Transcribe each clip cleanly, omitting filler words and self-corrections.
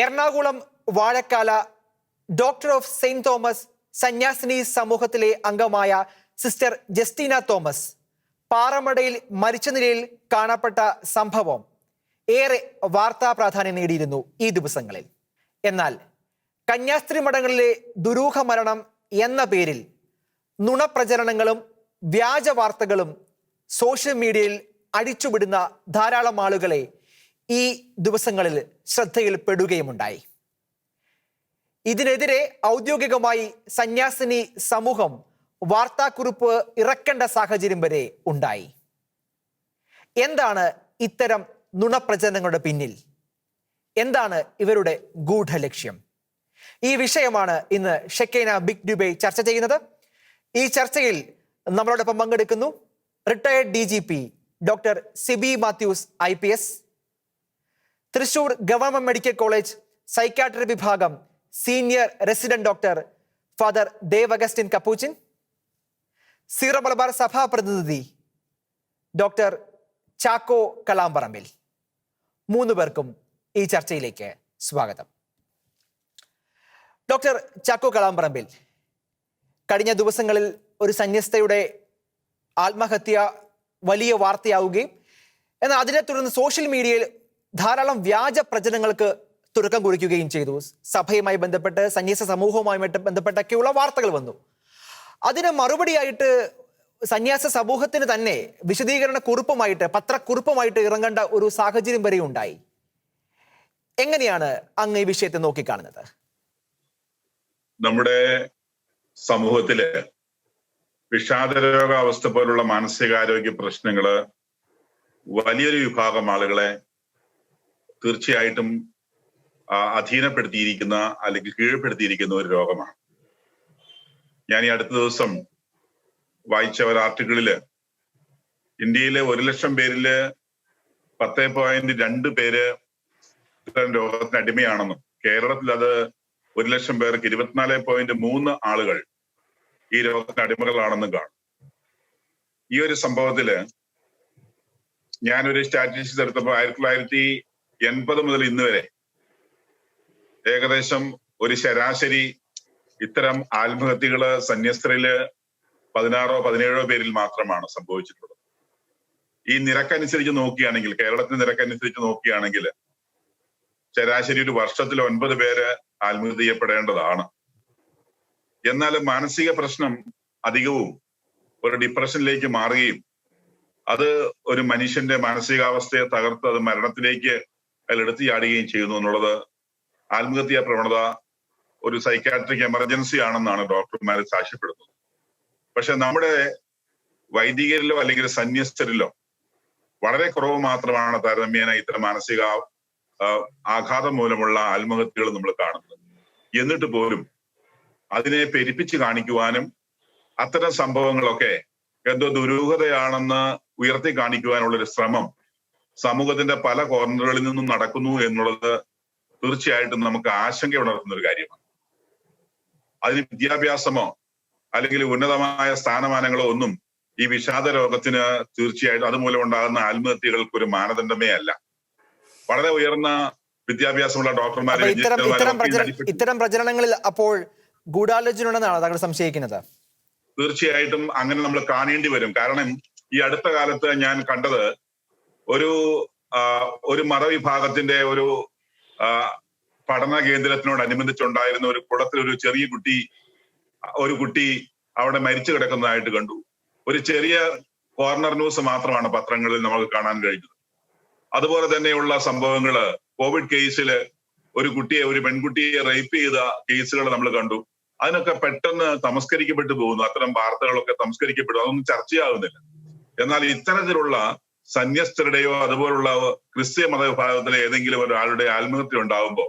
Ernakulam Vazhakkala doctor of Saint Thomas സന്യാസിനി സമൂഹത്തിലെ അംഗമായ സിസ്റ്റർ ജസ്റ്റിന തോമസ് പാറമടയിൽ മരിച്ച നിലയിൽ കാണപ്പെട്ട സംഭവം ഏറെ വാർത്താ പ്രാധാന്യം നേടിയിരുന്നു ഈ ദിവസങ്ങളിൽ. എന്നാൽ കന്യാസ്ത്രീ മഠങ്ങളിലെ ദുരൂഹ മരണം എന്ന പേരിൽ നുണപ്രചരണങ്ങളും വ്യാജ വാർത്തകളും സോഷ്യൽ മീഡിയയിൽ അടിച്ചുവിടുന്ന ധാരാളം ആളുകളെ ഈ ദിവസങ്ങളിൽ ശ്രദ്ധയിൽപ്പെടുകയുമുണ്ടായി. ഇതിനെതിരെ ഔദ്യോഗികമായി സന്യാസിനി സമൂഹം വാർത്താക്കുറിപ്പ് ഇറക്കേണ്ട സാഹചര്യം വരെ ഉണ്ടായി. എന്താണ് ഇത്തരം നുണപ്രചരണങ്ങളുടെ പിന്നിൽ? എന്താണ് ഇവരുടെ ഗൂഢലക്ഷ്യം? ഈ വിഷയമാണ് ഇന്ന് ഷെക്കൈന ബിഗ് ഡിബേറ്റ് ചർച്ച ചെയ്യുന്നത്. ഈ ചർച്ചയിൽ നമ്മളോടൊപ്പം പങ്കെടുക്കുന്നു retired DGP doctor Sibi Mathews IPS, Thrissur government medical college psychiatry വിഭാഗം senior resident doctor father Dev Augustine Capuchin, Syro Malabar സഭാ പ്രതിനിധി ഡോക്ടർ ചാക്കോ കലാമ്പറമ്പിൽ. 3 പേർക്കും ഈ ചർച്ചയിലേക്ക് സ്വാഗതം. ഡോക്ടർ ചാക്കോ കലാമ്പറമ്പിൽ, കഴിഞ്ഞ ദിവസങ്ങളിൽ ഒരു സന്യസ്തയുടെ ആത്മഹത്യ വലിയ വാർത്തയാവുകയും എന്നാൽ അതിനെ തുടർന്ന് സോഷ്യൽ മീഡിയയിൽ ധാരാളം വ്യാജ പ്രചരണങ്ങൾക്ക് തുടക്കം കുറിക്കുകയും ചെയ്തു. സഭയുമായി ബന്ധപ്പെട്ട് സന്യാസ സമൂഹവുമായി ബന്ധപ്പെട്ടൊക്കെയുള്ള വാർത്തകൾ വന്നു. അതിന് മറുപടിയായിട്ട് സന്യാസ സമൂഹത്തിന് തന്നെ വിശദീകരണ കുറിപ്പുമായിട്ട് പത്രക്കുറിപ്പുമായിട്ട് ഇറങ്ങേണ്ട ഒരു സാഹചര്യം വരെ ഉണ്ടായി. എങ്ങനെയാണ് അങ്ങ് ഈ വിഷയത്തെ നോക്കിക്കാണുന്നത്? നമ്മുടെ സമൂഹത്തില് വിഷാദരോഗാവസ്ഥ പോലുള്ള മാനസികാരോഗ്യ പ്രശ്നങ്ങള് വലിയൊരു വിഭാഗം ആളുകളെ തീർച്ചയായിട്ടും അധീനപ്പെടുത്തിയിരിക്കുന്ന അല്ലെങ്കിൽ കീഴ്പ്പെടുത്തിയിരിക്കുന്ന ഒരു രോഗമാണ്. ഞാൻ ഈ അടുത്ത ദിവസം വായിച്ച ഒരു ആർട്ടിക്കിളില് ഇന്ത്യയിലെ 1 ലക്ഷം പേരില് 10.2 പേര് ഇത്തരം രോഗത്തിന് അടിമയാണെന്നും കേരളത്തിൽ അത് 1 ലക്ഷം പേർക്ക് 24.3 ആളുകൾ ഈ രോഗത്തിന് അടിമകളാണെന്നും കാണും. ഈ ഒരു സംഭവത്തില് ഞാനൊരു സ്റ്റാറ്റിസ്റ്റിക്സ് എടുത്തപ്പോൾ 1980 മുതൽ ഇന്ന് വരെ ഏകദേശം ഒരു ശരാശരി ഇത്തരം ആത്മഹത്യകള് സന്യസ്തരില് 16-17 പേരിൽ മാത്രമാണ് സംഭവിച്ചിട്ടുള്ളത്. ഈ നിരക്കനുസരിച്ച് നോക്കുകയാണെങ്കിൽ, കേരളത്തിന്റെ നിരക്കനുസരിച്ച് നോക്കുകയാണെങ്കിൽ ശരാശരി ഒരു വർഷത്തിൽ 9 പേര് ആത്മഹത്യ ചെയ്യപ്പെടേണ്ടതാണ്. എന്നാൽ മാനസിക പ്രശ്നം അധികവും ഒരു ഡിപ്രഷനിലേക്ക് മാറുകയും അത് ഒരു മനുഷ്യന്റെ മാനസികാവസ്ഥയെ തകർത്ത് അത് മരണത്തിലേക്ക് എടുത്തു ചാടുകയും ചെയ്യുന്നു എന്നുള്ളത് ആത്മഹത്യാ പ്രവണത ഒരു സൈക്കാട്രിക് എമർജൻസി ആണെന്നാണ് ഡോക്ടർമാർ സാക്ഷ്യപ്പെടുന്നത്. പക്ഷെ നമ്മുടെ വൈദികരിലോ അല്ലെങ്കിൽ സന്യസ്തരിലോ വളരെ കുറവ് മാത്രമാണ് താരതമ്യേന ഇത്തരം മാനസിക ആഘാതം മൂലമുള്ള ആത്മഹത്യകൾ നമ്മൾ കാണുന്നത്. എന്നിട്ട് പോലും അതിനെ പെരുപ്പിച്ച് കാണിക്കുവാനും അത്തരം സംഭവങ്ങളൊക്കെ എന്തോ ദുരൂഹതയാണെന്ന് ഉയർത്തി കാണിക്കുവാനുള്ളൊരു ശ്രമം സമൂഹത്തിന്റെ പല കോർണറുകളിൽ നിന്നും നടക്കുന്നു എന്നുള്ളത് തീർച്ചയായിട്ടും നമുക്ക് ആശങ്ക ഉണർത്തുന്ന ഒരു കാര്യമാണ്. അതിന് വിദ്യാഭ്യാസമോ അല്ലെങ്കിൽ ഉന്നതമായ സ്ഥാനമാനങ്ങളോ ഒന്നും ഈ വിഷാദ രോഗത്തിന് തീർച്ചയായിട്ടും അതുമൂലം ഉണ്ടാകുന്ന ആത്മഹത്യകൾക്ക് ഒരു മാനദണ്ഡമേ അല്ല. വളരെ ഉയർന്ന വിദ്യാഭ്യാസമുള്ള ഡോക്ടർമാരെ ഇത്തരം പ്രചരണങ്ങളിൽ അപ്പോൾ ഗൂഢാലോചനയുണ്ടെന്നാണ് താങ്കൾ സംശയിക്കുന്നത്? തീർച്ചയായിട്ടും അങ്ങനെ നമ്മൾ കാണേണ്ടി വരും. കാരണം ഈ അടുത്ത കാലത്ത് ഞാൻ കണ്ടത് ഒരു മതവിഭാഗത്തിന്റെ ഒരു പഠന കേന്ദ്രത്തിനോടനുബന്ധിച്ചുണ്ടായിരുന്ന ഒരു കുളത്തിൽ ഒരു കുട്ടി അവിടെ മരിച്ചു കിടക്കുന്നതായിട്ട് കണ്ടു. ഒരു ചെറിയ കോർണർ ന്യൂസ് മാത്രമാണ് പത്രങ്ങളിൽ നമുക്ക് കാണാൻ കഴിഞ്ഞത്. അതുപോലെ തന്നെയുള്ള സംഭവങ്ങള് കോവിഡ് കേസില് ഒരു പെൺകുട്ടിയെ റേപ്പ് ചെയ്ത കേസുകൾ നമ്മൾ കണ്ടു. അതിനൊക്കെ പെട്ടെന്ന് തമസ്കരിക്കപ്പെട്ടു പോകുന്നു. അത്തരം വാർത്തകളൊക്കെ തമസ്കരിക്കപ്പെടും, അതൊന്നും ചർച്ചയാകുന്നില്ല. എന്നാൽ ഇത്തരത്തിലുള്ള സന്യസ്തരുടെയോ അതുപോലുള്ള ക്രിസ്ത്യ മതവിഭാഗത്തിലെ ഏതെങ്കിലും ഒരാളുടെ ആത്മഹത്യ ഉണ്ടാകുമ്പോൾ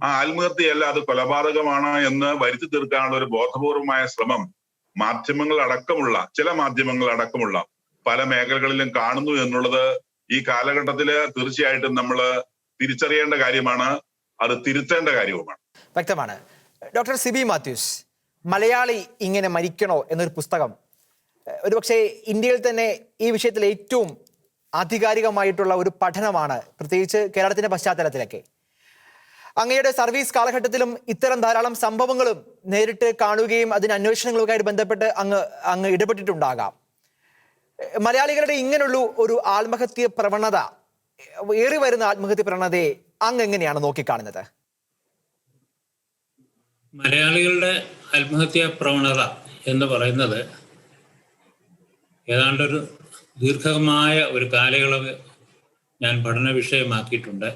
ആ ആത്മഹത്യയല്ല, അത് കൊലപാതകമാണ് എന്ന് വരുത്തി തീർക്കാനുള്ള ഒരു ബോധപൂർവമായ ശ്രമം ചില മാധ്യമങ്ങൾ അടക്കമുള്ള പല മേഖലകളിലും കാണുന്നു എന്നുള്ളത് ഈ കാലഘട്ടത്തില് തീർച്ചയായിട്ടും നമ്മൾ തിരിച്ചറിയേണ്ട കാര്യമാണ്, അത് തിരുത്തേണ്ട കാര്യവുമാണ്. വ്യക്തമാണ്. ഡോക്ടർ സിബി മാത്യൂസ്, മലയാളി ഇങ്ങനെ മരിക്കണോ എന്നൊരു പുസ്തകം ഒരുപക്ഷെ ഇന്ത്യയിൽ തന്നെ ഈ വിഷയത്തിൽ ഏറ്റവും ആധികാരികമായിട്ടുള്ള ഒരു പഠനമാണ്, പ്രത്യേകിച്ച് കേരളത്തിന്റെ പശ്ചാത്തലത്തിലൊക്കെ. അങ്ങയുടെ സർവീസ് കാലഘട്ടത്തിലും ഇത്തരം ധാരാളം സംഭവങ്ങളും നേരിട്ട് കാണുകയും അതിന് അന്വേഷണങ്ങളുമായിട്ട് ബന്ധപ്പെട്ട് അങ്ങ് ഇടപെട്ടിട്ടുണ്ടാകാം. മലയാളികളുടെ ഇങ്ങനെയുള്ള ഒരു ആത്മഹത്യ പ്രവണത, ഏറി വരുന്ന ആത്മഹത്യ പ്രവണതയെ അങ്ങ് എങ്ങനെയാണ് നോക്കിക്കാണുന്നത്? മലയാളികളുടെ ആത്മഹത്യാ പ്രവണത എന്ന് പറയുന്നത് ഏതാണ്ടൊരു ദീർഘമായ ഒരു കാലയളവ് ഞാൻ പഠന വിഷയമാക്കിയിട്ടുണ്ട്.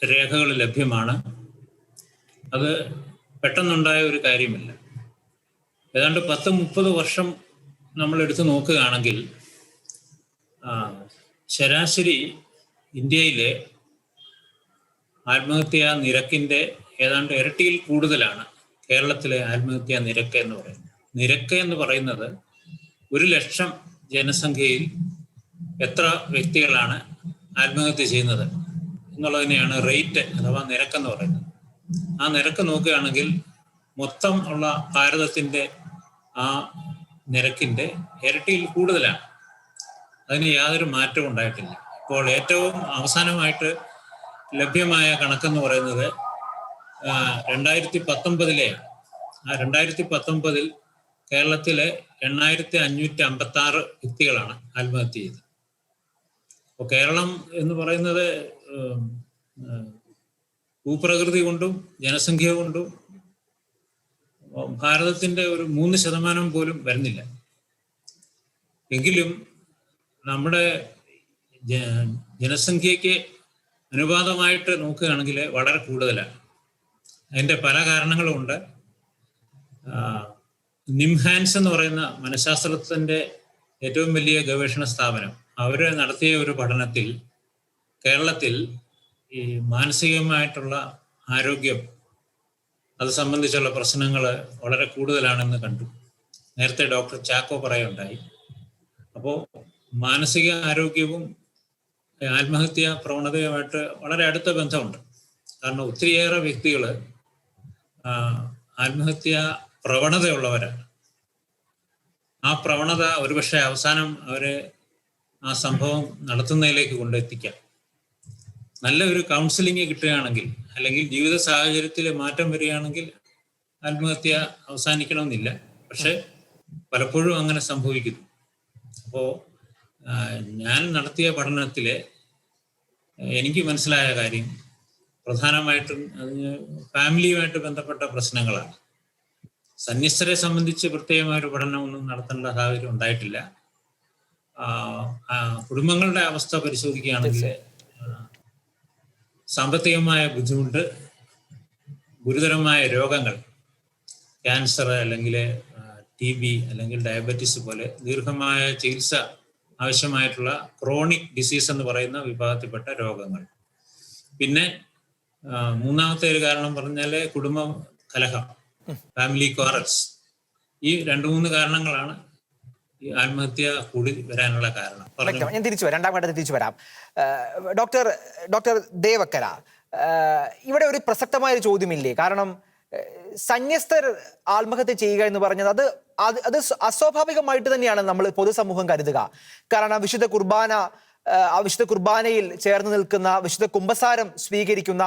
രേഖകൾ ലഭ്യമാണ്. അത് പെട്ടെന്നുണ്ടായ ഒരു കാര്യമില്ല. ഏതാണ്ട് 10-30 വർഷം നമ്മൾ എടുത്തു നോക്കുകയാണെങ്കിൽ ശരാശരി ഇന്ത്യയിലെ ആത്മഹത്യാ നിരക്കിൻ്റെ ഏതാണ്ട് ഇരട്ടിയിൽ കൂടുതലാണ് കേരളത്തിലെ ആത്മഹത്യാ നിരക്ക് എന്ന് പറയുന്നത്. നിരക്ക് എന്ന് പറയുന്നത് 1,00,000 ജനസംഖ്യയിൽ എത്ര വ്യക്തികളാണ് ആത്മഹത്യ ചെയ്യുന്നത് എന്നുള്ളതിനെയാണ് റേറ്റ് അഥവാ നിരക്കെന്ന് പറയുന്നത്. ആ നിരക്ക് നോക്കുകയാണെങ്കിൽ മൊത്തം ഉള്ള ഭാരതത്തിൻ്റെ ആ നിരക്കിൻ്റെ ഇരട്ടിയിൽ കൂടുതലാണ്. അതിന് യാതൊരു മാറ്റവും ഉണ്ടായിട്ടില്ല. ഇപ്പോൾ ഏറ്റവും അവസാനമായിട്ട് ലഭ്യമായ കണക്കെന്ന് പറയുന്നത് 2019 ആ 2019 കേരളത്തിലെ 8556 വ്യക്തികളാണ് ആത്മഹത്യ ചെയ്തത്. അപ്പോൾ കേരളം എന്ന് പറയുന്നത് ഭൂപ്രകൃതി കൊണ്ടും ജനസംഖ്യ കൊണ്ടും ഭാരതത്തിൻ്റെ ഒരു 3% പോലും വരുന്നില്ല. എങ്കിലും നമ്മുടെ ജനസംഖ്യയ്ക്ക് അനുപാതമായിട്ട് നോക്കുകയാണെങ്കിൽ വളരെ കൂടുതലാണ്. അതിൻ്റെ പല കാരണങ്ങളുമുണ്ട്. നിംഹാൻസ് എന്ന് പറയുന്ന മനഃശാസ്ത്രത്തിൻ്റെ ഏറ്റവും വലിയ ഗവേഷണ സ്ഥാപനം അവർ നടത്തിയ ഒരു പഠനത്തിൽ കേരളത്തിൽ ഈ മാനസികമായിട്ടുള്ള ആരോഗ്യം അത് സംബന്ധിച്ചുള്ള പ്രശ്നങ്ങൾ വളരെ കൂടുതലാണെന്ന് കണ്ടു. നേരത്തെ ഡോക്ടർ ചാക്കോ പറയുണ്ടായി. അപ്പോൾ മാനസിക ആരോഗ്യവും ആത്മഹത്യാ പ്രവണതയുമായിട്ട് വളരെ അടുത്ത ബന്ധമുണ്ട്. കാരണം ഒത്തിരിയേറെ വ്യക്തികൾ ആത്മഹത്യാ പ്രവണതയുള്ളവരാണ്. ആ പ്രവണത ഒരുപക്ഷെ അവസാനം അവരെ ആ സംഭവം നടത്തുന്നതിലേക്ക് കൊണ്ടെത്തിക്കാം. നല്ല ഒരു കൗൺസിലിംഗ് കിട്ടുകയാണെങ്കിൽ അല്ലെങ്കിൽ ജീവിത സാഹചര്യത്തിൽ മാറ്റം വരികയാണെങ്കിൽ ആത്മഹത്യ അവസാനിക്കണമെന്നില്ല. പക്ഷെ പലപ്പോഴും അങ്ങനെ സംഭവിക്കുന്നു. അപ്പോൾ ഞാൻ നടത്തിയ പഠനത്തിൽ എനിക്ക് മനസ്സിലായ കാര്യം പ്രധാനമായിട്ടും അതിന് ഫാമിലിയുമായിട്ട് ബന്ധപ്പെട്ട പ്രശ്നങ്ങളാണ്. സന്യസ്തരെ സംബന്ധിച്ച് പ്രത്യേകമായൊരു പഠനമൊന്നും നടത്തേണ്ട സാഹചര്യം ഉണ്ടായിട്ടില്ല. കുടുംബങ്ങളുടെ അവസ്ഥ പരിശോധിക്കുകയാണെങ്കിൽ സാമ്പത്തികമായ ബുദ്ധിമുട്ട്, ഗുരുതരമായ രോഗങ്ങൾ, ക്യാൻസർ അല്ലെങ്കിൽ TB അല്ലെങ്കിൽ ഡയബറ്റീസ് പോലെ ദീർഘമായ ചികിത്സ ആവശ്യമായിട്ടുള്ള ക്രോണിക് ഡിസീസ് എന്ന് പറയുന്ന വിഭാഗത്തിൽപ്പെട്ട രോഗങ്ങൾ. പിന്നെ മൂന്നാമത്തെ ഒരു കാരണം പറഞ്ഞാൽ കുടുംബ കലഹം, ഫാമിലി ക്വാറൽസ്. ഈ 2-3 കാരണങ്ങളാണ് ഈ ആത്മഹത്യ കൂടി വരാനുള്ള കാരണം. ഞാൻ രണ്ടാം ഘട്ടത്തിൽ തിരിച്ചു വരാം. ഡോക്ടർ ദേവക്കര, ഇവിടെ ഒരു പ്രസക്തമായ ഒരു ചോദ്യമില്ലേ? കാരണം സന്യസ്തർ ആത്മഹത്യ ചെയ്യുക എന്ന് പറഞ്ഞത് അത് അസ്വാഭാവികമായിട്ട് തന്നെയാണ് നമ്മൾ പൊതുസമൂഹം കരുതുക. കാരണം വിശുദ്ധ കുർബാനയിൽ ചേർന്ന് നിൽക്കുന്ന, വിശുദ്ധ കുംഭസാരം സ്വീകരിക്കുന്ന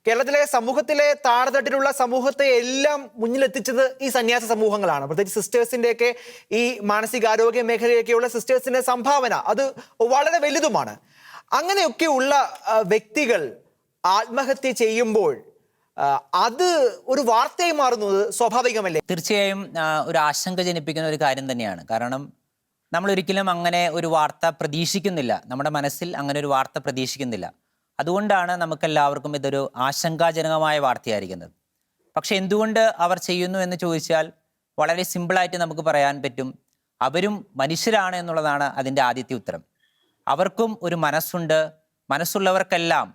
കേരളത്തിലെ സമൂഹത്തിലെ താഴെത്തട്ടിലുള്ള സമൂഹത്തെ എല്ലാം മുന്നിലെത്തിച്ചത് ഈ സന്യാസ സമൂഹങ്ങളാണ്. പ്രത്യേകിച്ച് സിസ്റ്റേഴ്സിൻ്റെയൊക്കെ ഈ മാനസികാരോഗ്യ മേഖലയൊക്കെയുള്ള സിസ്റ്റേഴ്സിന്റെ സംഭാവന അത് വളരെ വലുതുമാണ്. അങ്ങനെയൊക്കെയുള്ള വ്യക്തികൾ ആത്മഹത്യ ചെയ്യുമ്പോൾ അത് ഒരു വാർത്തയായി മാറുന്നത് സ്വാഭാവികമല്ലേ? തീർച്ചയായും ഒരു ആശങ്ക ജനിപ്പിക്കുന്ന ഒരു കാര്യം തന്നെയാണ്. കാരണം നമ്മൾ ഒരിക്കലും അങ്ങനെ ഒരു വാർത്ത പ്രതീക്ഷിക്കുന്നില്ല, നമ്മുടെ മനസ്സിൽ അങ്ങനെ ഒരു വാർത്ത പ്രതീക്ഷിക്കുന്നില്ല. അതുകൊണ്ടാണ് നമുക്കെല്ലാവർക്കും ഇതൊരു ആശങ്കാജനകമായ വാർത്തയായിരിക്കുന്നത്. പക്ഷെ എന്തുകൊണ്ട് അവർ ചെയ്യുന്നു എന്ന് ചോദിച്ചാൽ വളരെ സിമ്പിളായിട്ട് നമുക്ക് പറയാൻ പറ്റും, അവരും മനുഷ്യരാണ് എന്നുള്ളതാണ് അതിൻ്റെ ആദ്യത്തെ ഉത്തരം. അവർക്കും ഒരു മനസ്സുണ്ട്. മനസ്സുള്ളവർക്കെല്ലാം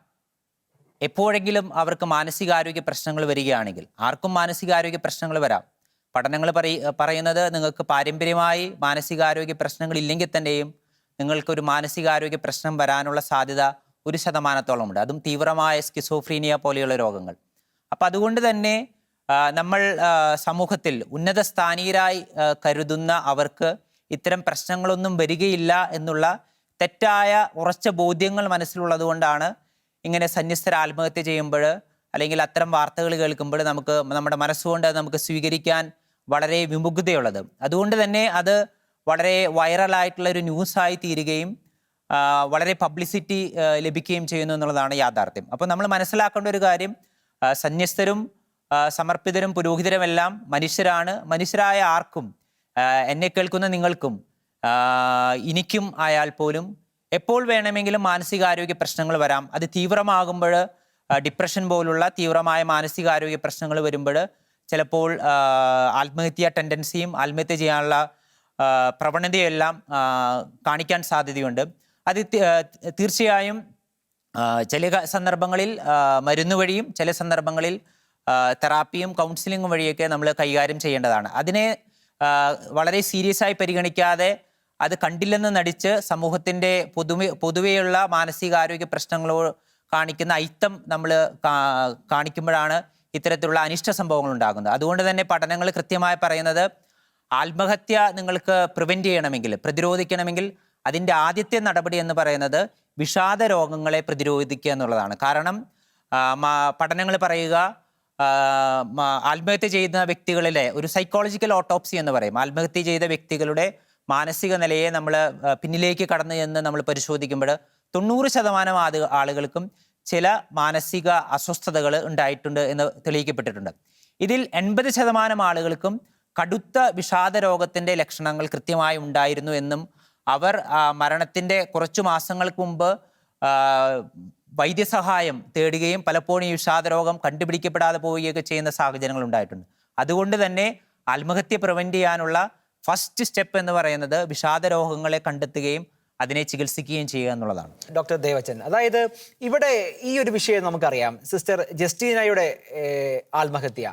എപ്പോഴെങ്കിലും അവർക്ക് മാനസികാരോഗ്യ പ്രശ്നങ്ങൾ വരികയാണെങ്കിൽ, ആർക്കും മാനസികാരോഗ്യ പ്രശ്നങ്ങൾ വരാം. പഠനങ്ങൾ പറയുന്നത് നിങ്ങൾക്ക് പാരമ്പര്യമായി മാനസികാരോഗ്യ പ്രശ്നങ്ങൾ ഇല്ലെങ്കിൽ തന്നെയും നിങ്ങൾക്കൊരു മാനസികാരോഗ്യ പ്രശ്നം വരാനുള്ള സാധ്യത 1% ഉണ്ട്. അതും തീവ്രമായ സ്കിസോഫ്രീനിയ പോലെയുള്ള രോഗങ്ങൾ. അപ്പം അതുകൊണ്ട് തന്നെ നമ്മൾ സമൂഹത്തിൽ ഉന്നത സ്ഥാനീയരായി കരുതുന്ന അവർക്ക് ഇത്തരം പ്രശ്നങ്ങളൊന്നും വരികയില്ല എന്നുള്ള തെറ്റായ ഉറച്ച ബോധ്യങ്ങൾ മനസ്സിലുള്ളത് കൊണ്ടാണ് ഇങ്ങനെ സന്യസ്തർ ആത്മഹത്യ ചെയ്യുമ്പോൾ അല്ലെങ്കിൽ അത്തരം വാർത്തകൾ കേൾക്കുമ്പോൾ നമുക്ക് നമ്മുടെ മനസ്സുകൊണ്ട് നമുക്ക് സ്വീകരിക്കാൻ വളരെ വിമുഖതയുള്ളത്. അതുകൊണ്ട് തന്നെ അത് വളരെ വൈറലായിട്ടുള്ള ഒരു ന്യൂസായി തീരുകയും വളരെ പബ്ലിസിറ്റി ലഭിക്കുകയും ചെയ്യുന്നു എന്നുള്ളതാണ് യാഥാർത്ഥ്യം. അപ്പോൾ നമ്മൾ മനസ്സിലാക്കേണ്ട ഒരു കാര്യം, സന്യസ്തരും സമർപ്പിതരും പുരോഹിതരുമെല്ലാം മനുഷ്യരാണ്. മനുഷ്യരായ ആർക്കും, എന്നെ കേൾക്കുന്ന നിങ്ങൾക്കും എനിക്കും ആയാൽ പോലും എപ്പോൾ വേണമെങ്കിലും മാനസികാരോഗ്യ പ്രശ്നങ്ങൾ വരാം. അത് തീവ്രമാകുമ്പോൾ, ഡിപ്രഷൻ പോലുള്ള തീവ്രമായ മാനസികാരോഗ്യ പ്രശ്നങ്ങൾ വരുമ്പോൾ ചിലപ്പോൾ ആത്മഹത്യാ ടെൻഡൻസിയും ആത്മഹത്യ ചെയ്യാനുള്ള പ്രവണതയെല്ലാം കാണിക്കാൻ സാധ്യതയുണ്ട്. അത് തീർച്ചയായും ചില സന്ദർഭങ്ങളിൽ മരുന്ന് വഴിയും ചില സന്ദർഭങ്ങളിൽ തെറാപ്പിയും കൗൺസിലിങ്ങും വഴിയൊക്കെ നമ്മൾ കൈകാര്യം ചെയ്യേണ്ടതാണ്. അതിനെ വളരെ സീരിയസ് ആയി പരിഗണിക്കാതെ അത് കണ്ടില്ലെന്ന് നടിച്ച് സമൂഹത്തിൻ്റെ പൊതുവെയുള്ള മാനസികാരോഗ്യ പ്രശ്നങ്ങളോട് കാണിക്കുന്ന അയിത്തം നമ്മൾ കാണിക്കുമ്പോഴാണ് ഇത്തരത്തിലുള്ള അനിഷ്ട സംഭവങ്ങൾ ഉണ്ടാകുന്നത്. അതുകൊണ്ട് തന്നെ പഠനങ്ങൾ കൃത്യമായി പറയുന്നത്, ആത്മഹത്യ നിങ്ങൾക്ക് പ്രിവെൻറ്റ് ചെയ്യണമെങ്കിൽ, പ്രതിരോധിക്കണമെങ്കിൽ അതിൻ്റെ ആദ്യത്തെ നടപടി എന്ന് പറയുന്നത് വിഷാദ രോഗങ്ങളെ പ്രതിരോധിക്കുക എന്നുള്ളതാണ്. കാരണം പഠനങ്ങൾ പറയുക, ആത്മഹത്യ ചെയ്യുന്ന വ്യക്തികളിലെ ഒരു സൈക്കോളജിക്കൽ ഓട്ടോപ്സി എന്ന് പറയും. ആത്മഹത്യ ചെയ്ത വ്യക്തികളുടെ മാനസിക നിലയെ നമ്മൾ പിന്നിലേക്ക് കടന്നു എന്ന് നമ്മൾ പരിശോധിക്കുമ്പോൾ 90% ആളുകൾക്കും ചില മാനസിക അസ്വസ്ഥതകൾ ഉണ്ടായിട്ടുണ്ട് എന്ന് തെളിയിക്കപ്പെട്ടിട്ടുണ്ട്. ഇതിൽ 80% ആളുകൾക്കും കടുത്ത വിഷാദ രോഗത്തിൻ്റെ ലക്ഷണങ്ങൾ കൃത്യമായി ഉണ്ടായിരുന്നു എന്നും അവർ മരണത്തിൻ്റെ കുറച്ചു മാസങ്ങൾക്ക് മുമ്പ് വൈദ്യസഹായം തേടുകയും പലപ്പോഴും ഈ വിഷാദരോഗം കണ്ടുപിടിക്കപ്പെടാതെ പോവുകയൊക്കെ ചെയ്യുന്ന സാഹചര്യങ്ങൾ ഉണ്ടായിട്ടുണ്ട്. അതുകൊണ്ട് തന്നെ ആത്മഹത്യ പ്രിവെൻറ്റ് ചെയ്യാനുള്ള ഫസ്റ്റ് സ്റ്റെപ്പ് എന്ന് പറയുന്നത് വിഷാദ രോഗങ്ങളെ കണ്ടെത്തുകയും അതിനെ ചികിത്സിക്കുകയും ചെയ്യുക എന്നുള്ളതാണ്. ഡോക്ടർ ദേവച്ചൻ, അതായത് ഇവിടെ ഈ ഒരു വിഷയം നമുക്കറിയാം, സിസ്റ്റർ ജസ്റ്റീനയുടെ ആത്മഹത്യ,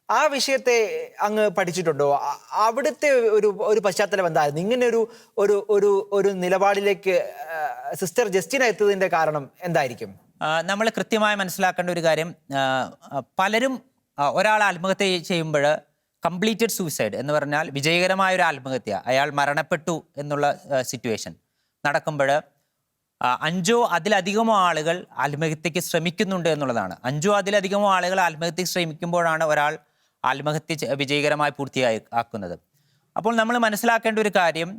ആ വിഷയത്തെ അങ്ങ് പഠിച്ചിട്ടുണ്ടോ? അവിടുത്തെ ഒരു പശ്ചാത്തലം എന്തായിരുന്നു? ഇങ്ങനെ ഒരു നിലപാടിലേക്ക് സിസ്റ്റർ ജസ്റ്റീന എത്തുന്നതിന്റെ കാരണം എന്തായിരിക്കും? നമ്മൾ കൃത്യമായി മനസ്സിലാക്കേണ്ട ഒരു കാര്യം, പലരും ഒരാൾ ആത്മഹത്യ ചെയ്യുമ്പോൾ കംപ്ലീറ്റഡ് സൂയിസൈഡ് എന്ന് പറഞ്ഞാൽ വിജയകരമായ ഒരു ആത്മഹത്യ, അയാൾ മരണപ്പെട്ടു എന്നുള്ള സിറ്റുവേഷൻ നടക്കുമ്പോൾ 5 അതിലധികമോ ആളുകൾ ആത്മഹത്യക്ക് ശ്രമിക്കുന്നുണ്ട് എന്നുള്ളതാണ്. 5 അതിലധികമോ ആളുകൾ ആത്മഹത്യക്ക് ശ്രമിക്കുമ്പോഴാണ് ഒരാൾ ആത്മഹത്യ വിജയകരമായി പൂർത്തിയാക്കുന്നത്. അപ്പോൾ നമ്മൾ മനസ്സിലാക്കേണ്ട ഒരു കാര്യം,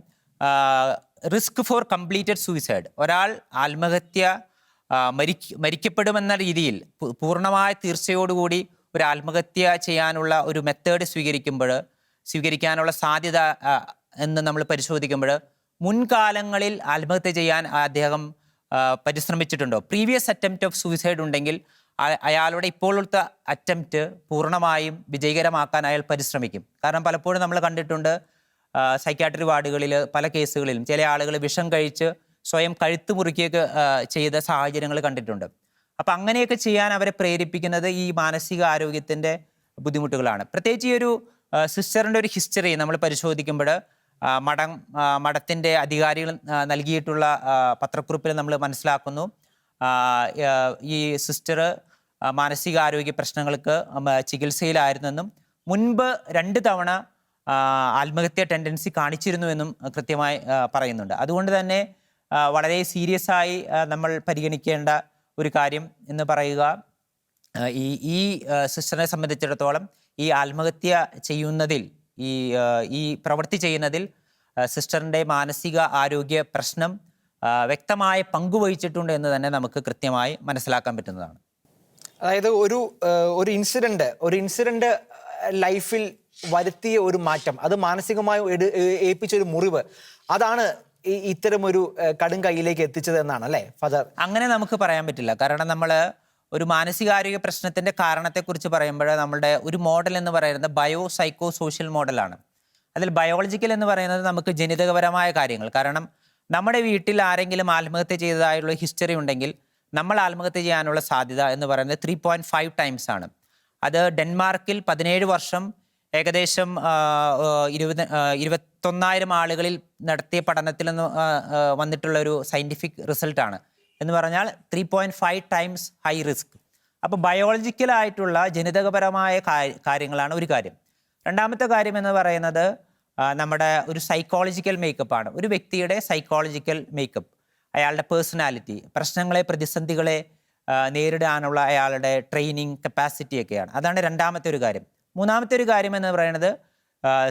റിസ്ക് ഫോർ കംപ്ലീറ്റഡ് സൂയിസൈഡ്, ഒരാൾ ആത്മഹത്യ മരിക്കപ്പെടുമെന്ന രീതിയിൽ പൂർണ്ണമായ തീർച്ചയോടുകൂടി ഒരു ആത്മഹത്യ ചെയ്യാനുള്ള ഒരു മെത്തേഡ് സ്വീകരിക്കാനുള്ള സാധ്യത എന്ന് നമ്മൾ പരിശോധിക്കുമ്പോൾ, മുൻകാലങ്ങളിൽ ആത്മഹത്യ ചെയ്യാൻ അദ്ദേഹം പരിശ്രമിച്ചിട്ടുണ്ടോ, പ്രീവിയസ് അറ്റംപ്റ്റ് ഓഫ് സൂയിസൈഡ് ഉണ്ടെങ്കിൽ അയാളുടെ ഇപ്പോഴത്തെ അറ്റംപ്റ്റ് പൂർണ്ണമായും വിജയകരമാക്കാൻ അയാൾ പരിശ്രമിക്കും. കാരണം പലപ്പോഴും നമ്മൾ കണ്ടിട്ടുണ്ട് സൈക്യാട്രി വാർഡുകളിൽ പല കേസുകളിലും ചില ആളുകൾ വിഷം കഴിച്ച് സ്വയം കഴുത്ത് മുറിക്കുകയൊക്കെ ചെയ്ത സാഹചര്യങ്ങൾ കണ്ടിട്ടുണ്ട്. അപ്പം അങ്ങനെയൊക്കെ ചെയ്യാൻ അവരെ പ്രേരിപ്പിക്കുന്നത് ഈ മാനസിക ആരോഗ്യത്തിൻ്റെ ബുദ്ധിമുട്ടുകളാണ്. പ്രത്യേകിച്ച് ഈ ഒരു സിസ്റ്ററിൻ്റെ ഒരു ഹിസ്റ്ററി നമ്മൾ പരിശോധിക്കുമ്പോൾ, മഠത്തിൻ്റെ അധികാരികൾ നൽകിയിട്ടുള്ള പത്രക്കുറിപ്പിൽ നമ്മൾ മനസ്സിലാക്കുന്നു, ഈ സിസ്റ്റർ മാനസികാരോഗ്യ പ്രശ്നങ്ങൾക്ക് ചികിത്സയിലായിരുന്നെന്നും മുൻപ് 2 തവണ ആത്മഹത്യ ടെൻഡൻസി കാണിച്ചിരുന്നുവെന്നും കൃത്യമായി പറയുന്നുണ്ട്. അതുകൊണ്ട് തന്നെ വളരെ സീരിയസ് ആയി നമ്മൾ പരിഗണിക്കേണ്ട ഒരു കാര്യം എന്ന് പറയുക, ഈ സിസ്റ്ററിനെ സംബന്ധിച്ചിടത്തോളം ഈ ആത്മഹത്യ ചെയ്യുന്നതിൽ, ഈ പ്രവൃത്തി ചെയ്യുന്നതിൽ സിസ്റ്ററിൻ്റെ മാനസിക ആരോഗ്യ പ്രശ്നം വ്യക്തമായ പങ്കുവഹിച്ചിട്ടുണ്ട് എന്ന് തന്നെ നമുക്ക് കൃത്യമായി മനസ്സിലാക്കാൻ പറ്റുന്നതാണ്. അതായത് ഒരു ഇൻസിഡന്റ് ലൈഫിൽ വരുത്തിയ ഒരു മാറ്റം, അത് മാനസികമായി ഏൽപ്പിച്ചൊരു മുറിവ്, അതാണ് ഇത്തരം ഒരു കടും കൈയിലേക്ക് എത്തിച്ചത് എന്നാണ് അല്ലേ ഫാദർ? അങ്ങനെ നമുക്ക് പറയാൻ പറ്റില്ല. കാരണം നമ്മൾ ഒരു മാനസികാരോഗ്യ പ്രശ്നത്തിൻ്റെ കാരണത്തെക്കുറിച്ച് പറയുമ്പോൾ നമ്മളുടെ ഒരു മോഡൽ എന്ന് പറയുന്നത് ബയോ സൈക്കോ സോഷ്യൽ മോഡലാണ്. അതിൽ ബയോളജിക്കൽ എന്ന് പറയുന്നത് നമുക്ക് ജനിതകപരമായ കാര്യങ്ങൾ, കാരണം നമ്മുടെ വീട്ടിൽ ആരെങ്കിലും ആത്മഹത്യ ചെയ്തതായുള്ള ഹിസ്റ്ററി ഉണ്ടെങ്കിൽ നമ്മൾ ആത്മഹത്യ ചെയ്യാനുള്ള സാധ്യത എന്ന് പറയുന്നത് 3.5 ടൈംസ് ആണ്. അത് ഡെൻമാർക്കിൽ 17 വർഷം ഏകദേശം 21,000 ആളുകളിൽ നടത്തിയ പഠനത്തിൽ നിന്ന് വന്നിട്ടുള്ള ഒരു സയൻറ്റിഫിക് റിസൾട്ടാണ്. എന്ന് പറഞ്ഞാൽ 3.5 ടൈംസ് ഹൈ റിസ്ക്. അപ്പോൾ ബയോളജിക്കലായിട്ടുള്ള ജനിതകപരമായ കാര്യങ്ങളാണ് ഒരു കാര്യം. രണ്ടാമത്തെ കാര്യം എന്ന് പറയുന്നത് നമ്മുടെ ഒരു സൈക്കോളജിക്കൽ മേക്കപ്പാണ്. ഒരു വ്യക്തിയുടെ സൈക്കോളജിക്കൽ മേക്കപ്പ്, അയാളുടെ പേഴ്സണാലിറ്റി, പ്രശ്നങ്ങളെ പ്രതിസന്ധികളെ നേരിടാനുള്ള അയാളുടെ ട്രെയിനിങ് കപ്പാസിറ്റി ഒക്കെയാണ്. അതാണ് രണ്ടാമത്തെ ഒരു കാര്യം. മൂന്നാമത്തെ ഒരു കാര്യം എന്ന് പറയുന്നത്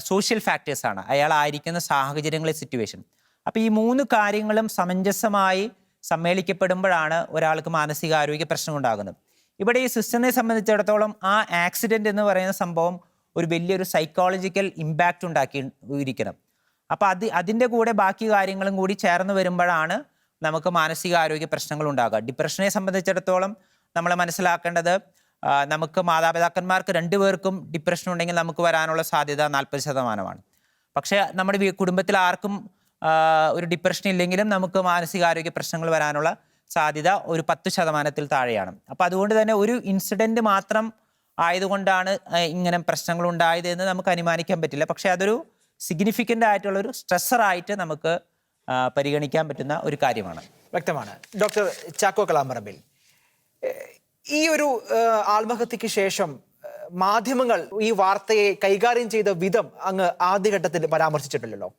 സോഷ്യൽ ഫാക്ടേഴ്സാണ്, അയാളായിരിക്കുന്ന സാഹചര്യങ്ങളെ, സിറ്റുവേഷൻ. അപ്പോൾ ഈ 3 കാര്യങ്ങളും സമഞ്ജസമായി സമ്മേളിക്കപ്പെടുമ്പോഴാണ് ഒരാൾക്ക് മാനസികാരോഗ്യ പ്രശ്നം ഉണ്ടാകുന്നത്. ഇവിടെ ഈ സിസ്റ്ററിനെ സംബന്ധിച്ചിടത്തോളം ആ ആക്സിഡൻറ്റ് എന്ന് പറയുന്ന സംഭവം ഒരു വലിയൊരു സൈക്കോളജിക്കൽ ഇമ്പാക്റ്റ് ഉണ്ടാക്കിയിരിക്കണം. അപ്പോൾ അതിൻ്റെ കൂടെ ബാക്കി കാര്യങ്ങളും കൂടി ചേർന്ന് വരുമ്പോഴാണ് നമുക്ക് മാനസികാരോഗ്യ പ്രശ്നങ്ങൾ ഉണ്ടാകുക. ഡിപ്രഷനെ സംബന്ധിച്ചിടത്തോളം നമ്മൾ മനസ്സിലാക്കേണ്ടത്, നമുക്ക് മാതാപിതാക്കന്മാർക്ക് 2 പേർക്കും ഡിപ്രഷൻ ഉണ്ടെങ്കിൽ നമുക്ക് വരാനുള്ള സാധ്യത 40%. പക്ഷേ നമ്മുടെ കുടുംബത്തിൽ ആർക്കും ഒരു ഡിപ്രഷൻ ഇല്ലെങ്കിലും നമുക്ക് മാനസികാരോഗ്യ പ്രശ്നങ്ങൾ വരാനുള്ള സാധ്യത ഒരു 10% താഴെയാണ്. അപ്പോൾ അതുകൊണ്ട് തന്നെ ഒരു ഇൻസിഡൻറ്റ് മാത്രം ആയതുകൊണ്ടാണ് ഇങ്ങനെ പ്രശ്നങ്ങൾ ഉണ്ടായത് എന്ന് നമുക്ക് അനുമാനിക്കാൻ പറ്റില്ല. പക്ഷേ അതൊരു സിഗ്നിഫിക്കൻ്റ് ആയിട്ടുള്ളൊരു സ്ട്രെസ്സറായിട്ട് നമുക്ക് പരിഗണിക്കാൻ പറ്റുന്ന ഒരു കാര്യമാണ്. വ്യക്തമാണ്. ഡോക്ടർ ചാക്കോ കലാമ്പറമ്പിൽ, ഈ ഒരു ആത്മഹത്യക്ക് ശേഷം മാധ്യമങ്ങൾ ഈ വാർത്തയെ കൈകാര്യം ചെയ്ത വിധം അങ്ങ് ആദ്യഘട്ടത്തിൽ പരാമർശിച്ചിട്ടില്ലല്ലോ.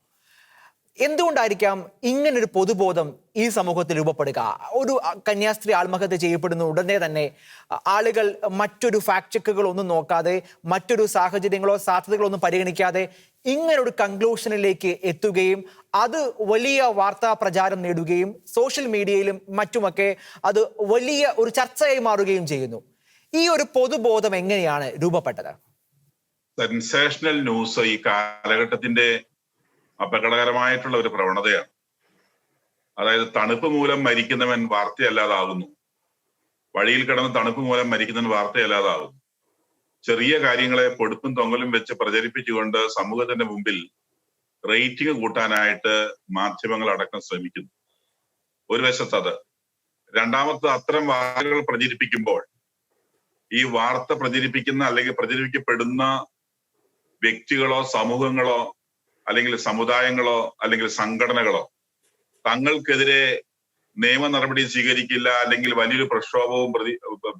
എന്തുകൊണ്ടായിരിക്കാം ഇങ്ങനൊരു പൊതുബോധം ഈ സമൂഹത്തിൽ രൂപപ്പെടുക? ഒരു കന്യാസ്ത്രീ ആത്മഹത്യ ചെയ്യപ്പെടുന്ന ഉടനെ തന്നെ ആളുകൾ മറ്റൊരു ഫാക്ട് ചെക്കുകളൊന്നും നോക്കാതെ, മറ്റൊരു സാഹചര്യങ്ങളോ സാധ്യതകളോ ഒന്നും പരിഗണിക്കാതെ ഇങ്ങനൊരു കൺക്ലൂഷനിലേക്ക് എത്തുകയും അത് വലിയ വാർത്താ പ്രചാരം നേടുകയും സോഷ്യൽ മീഡിയയിലും മറ്റുമൊക്കെ അത് വലിയ ഒരു ചർച്ചയായി മാറുകയും ചെയ്യുന്നു. ഈ ഒരു പൊതുബോധം എങ്ങനെയാണ് രൂപപ്പെട്ടത്? സെൻസേഷണൽ ന്യൂസ് ഈ കാലഘട്ടത്തിന്റെ അപകടകരമായിട്ടുള്ള ഒരു പ്രവണതയാണ്. അതായത് തണുപ്പ് മൂലം മരിക്കുന്നവൻ വാർത്തയല്ലാതാകുന്നു, വഴിയിൽ കിടന്ന് തണുപ്പ് മൂലം മരിക്കുന്നവൻ വാർത്തയല്ലാതാകുന്നു. ചെറിയ കാര്യങ്ങളെ പൊടുപ്പും തൊങ്ങലും വെച്ച് പ്രചരിപ്പിച്ചുകൊണ്ട് സമൂഹത്തിന്റെ മുമ്പിൽ റേറ്റിംഗ് കൂട്ടാനായിട്ട് മാധ്യമങ്ങൾ അടക്കം ശ്രമിക്കുന്നു. ഒരു വശത്ത് അത്. രണ്ടാമത്തെ, അത്തരം വാർത്തകൾ പ്രചരിപ്പിക്കുമ്പോൾ ഈ വാർത്ത പ്രചരിപ്പിക്കുന്ന അല്ലെങ്കിൽ പ്രചരിപ്പിക്കപ്പെടുന്ന വ്യക്തികളോ സമൂഹങ്ങളോ അല്ലെങ്കിൽ സമുദായങ്ങളോ അല്ലെങ്കിൽ സംഘടനകളോ തങ്ങൾക്കെതിരെ നിയമ നടപടി സ്വീകരിക്കില്ല, അല്ലെങ്കിൽ വലിയൊരു പ്രക്ഷോഭവും